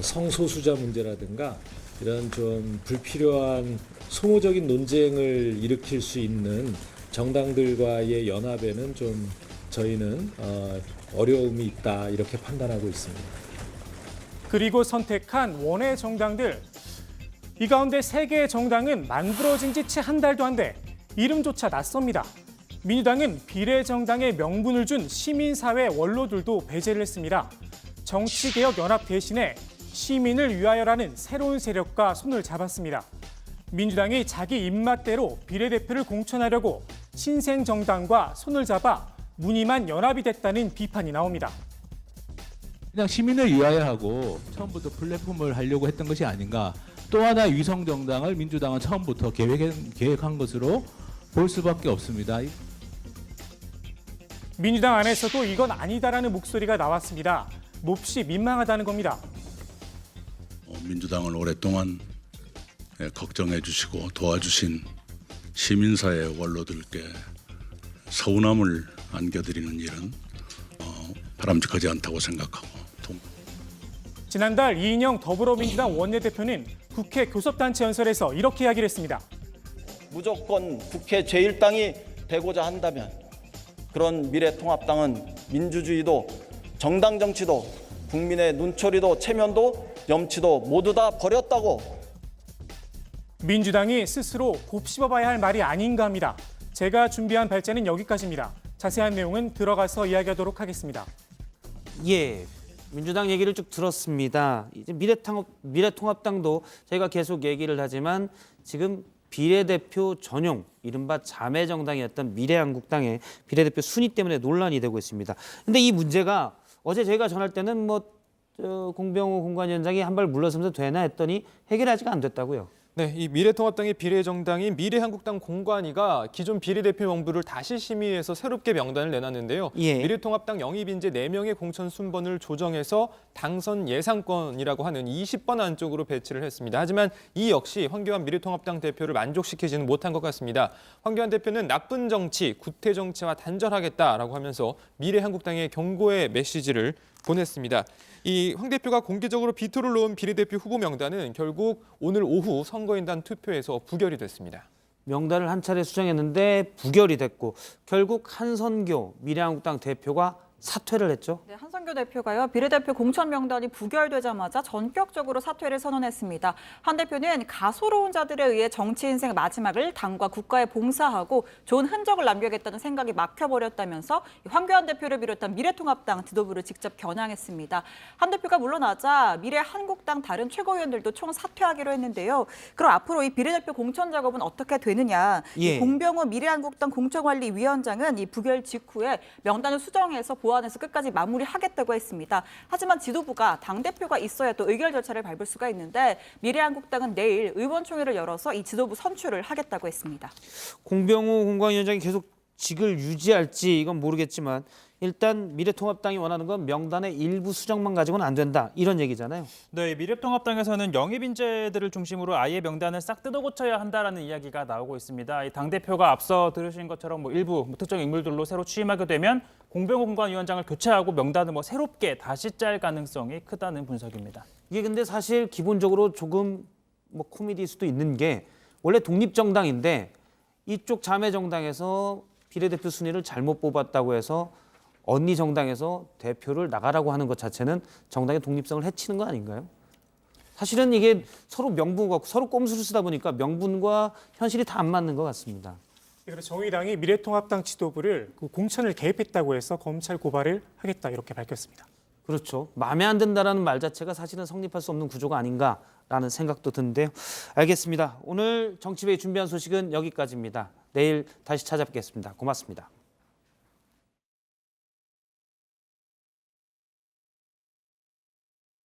성소수자 문제라든가 이런 좀 불필요한 소모적인 논쟁을 일으킬 수 있는 정당들과의 연합에는 좀 저희는 어려움이 있다 이렇게 판단하고 있습니다. 그리고 선택한 원외 정당들. 이 가운데 3개의 정당은 만들어진 지 채 한 달도 안 돼 이름조차 낯섭니다. 민주당은 비례정당의 명분을 준 시민사회 원로들도 배제를 했습니다. 정치개혁연합 대신에 시민을 위하여라는 새로운 세력과 손을 잡았습니다. 민주당이 자기 입맛대로 비례대표를 공천하려고 신생정당과 손을 잡아 무늬만 연합이 됐다는 비판이 나옵니다. 그냥 시민을 위하여 하고 처음부터 플랫폼을 하려고 했던 것이 아닌가. 또 하나 위성정당을 민주당은 처음부터 계획한 것으로 볼 수밖에 없습니다. 민주당 안에서도 이건 아니다라는 목소리가 나왔습니다. 몹시 민망하다는 겁니다. 민주당을 오랫동안 걱정해 주시고 도와주신 시민사회 원로들께 서운함을 안겨드리는 일은 바람직하지 않다고 생각하고 지난달 이인영 더불어민주당 원내대표는 국회 교섭단체 연설에서 이렇게 이야기를 했습니다. 무조건 국회 제1당이 되고자 한다면 그런 미래통합당은 민주주의도 정당 정치도 국민의 눈초리도 체면도 염치도 모두 다 버렸다고. 민주당이 스스로 곱씹어봐야 할 말이 아닌가 합니다. 제가 준비한 발제는 여기까지입니다. 자세한 내용은 들어가서 이야기하도록 하겠습니다. 예, 민주당 얘기를 쭉 들었습니다. 이제 미래통합당도 저희가 계속 얘기를 하지만 지금 비례대표 전용, 이른바 자매정당이었던 미래한국당의 비례대표 순위 때문에 논란이 되고 있습니다. 근데 이 문제가 어제 저희가 전할 때는 공병호 공관위원장이 한 발 물러서면서 되나 했더니 해결이 아직 안 됐다고요. 네, 이 미래통합당의 비례정당인 미래한국당 공관위가 기존 비례대표 명부를 다시 심의해서 새롭게 명단을 내놨는데요. 예. 미래통합당 영입인재 4명의 공천 순번을 조정해서 당선 예상권이라고 하는 20번 안쪽으로 배치를 했습니다. 하지만 이 역시 황교안 미래통합당 대표를 만족시키지는 못한 것 같습니다. 황교안 대표는 나쁜 정치, 구태 정치와 단절하겠다라고 하면서 미래한국당의 경고의 메시지를 보냈습니다. 이 황 대표가 공개적으로 비토를 놓은 비례대표 후보 명단은 결국 오늘 오후 선거인단 투표에서 부결이 됐습니다. 명단을 한 차례 수정했는데 부결이 됐고 결국 한선교 미래한국당 대표가 사퇴를 했죠. 네, 한성규 대표가요. 비례대표 공천 명단이 부결되자마자 전격적으로 사퇴를 선언했습니다. 한 대표는 가소로운 자들에 의해 정치 인생 마지막을 당과 국가에 봉사하고 좋은 흔적을 남겨야겠다는 생각이 막혀버렸다면서 황교안 대표를 비롯한 미래통합당 지도부를 직접 겨냥했습니다. 한 대표가 물러나자 미래한국당 다른 최고위원들도 총 사퇴하기로 했는데요. 그럼 앞으로 이 비례대표 공천 작업은 어떻게 되느냐? 예. 이 공병호 미래한국당 공천관리위원장은 이 부결 직후에 명단을 수정해서 보완해서 끝까지 마무리하겠다고 했습니다. 하지만 지도부가 당대표가 있어야 또 의결 절차를 밟을 수가 있는데 미래한국당은 내일 의원총회를 열어서 이 지도부 선출을 하겠다고 했습니다. 공병호 공관위원장이 계속 직을 유지할지 이건 모르겠지만 일단 미래통합당이 원하는 건 명단의 일부 수정만 가지고는 안 된다. 이런 얘기잖아요. 네, 미래통합당에서는 영입 인재들을 중심으로 아예 명단을 싹 뜯어 고쳐야 한다라는 이야기가 나오고 있습니다. 이 당대표가 앞서 들으신 것처럼 일부 특정 인물들로 새로 취임하게 되면 공병호 공관위원장을 교체하고 명단을 새롭게 다시 짤 가능성이 크다는 분석입니다. 이게 근데 사실 기본적으로 조금 코미디일 수도 있는 게 원래 독립정당인데 이쪽 자매정당에서 비례대표 순위를 잘못 뽑았다고 해서 언니 정당에서 대표를 나가라고 하는 것 자체는 정당의 독립성을 해치는 거 아닌가요? 사실은 이게 서로 명분과 서로 꼼수를 쓰다 보니까 명분과 현실이 다 안 맞는 것 같습니다. 그래서 정의당이 미래통합당 지도부를 공천을 개입했다고 해서 검찰 고발을 하겠다 이렇게 밝혔습니다. 그렇죠. 마음에 안 든다라는 말 자체가 사실은 성립할 수 없는 구조가 아닌가라는 생각도 드는데요. 알겠습니다. 오늘 정치부에 준비한 소식은 여기까지입니다. 내일 다시 찾아뵙겠습니다. 고맙습니다.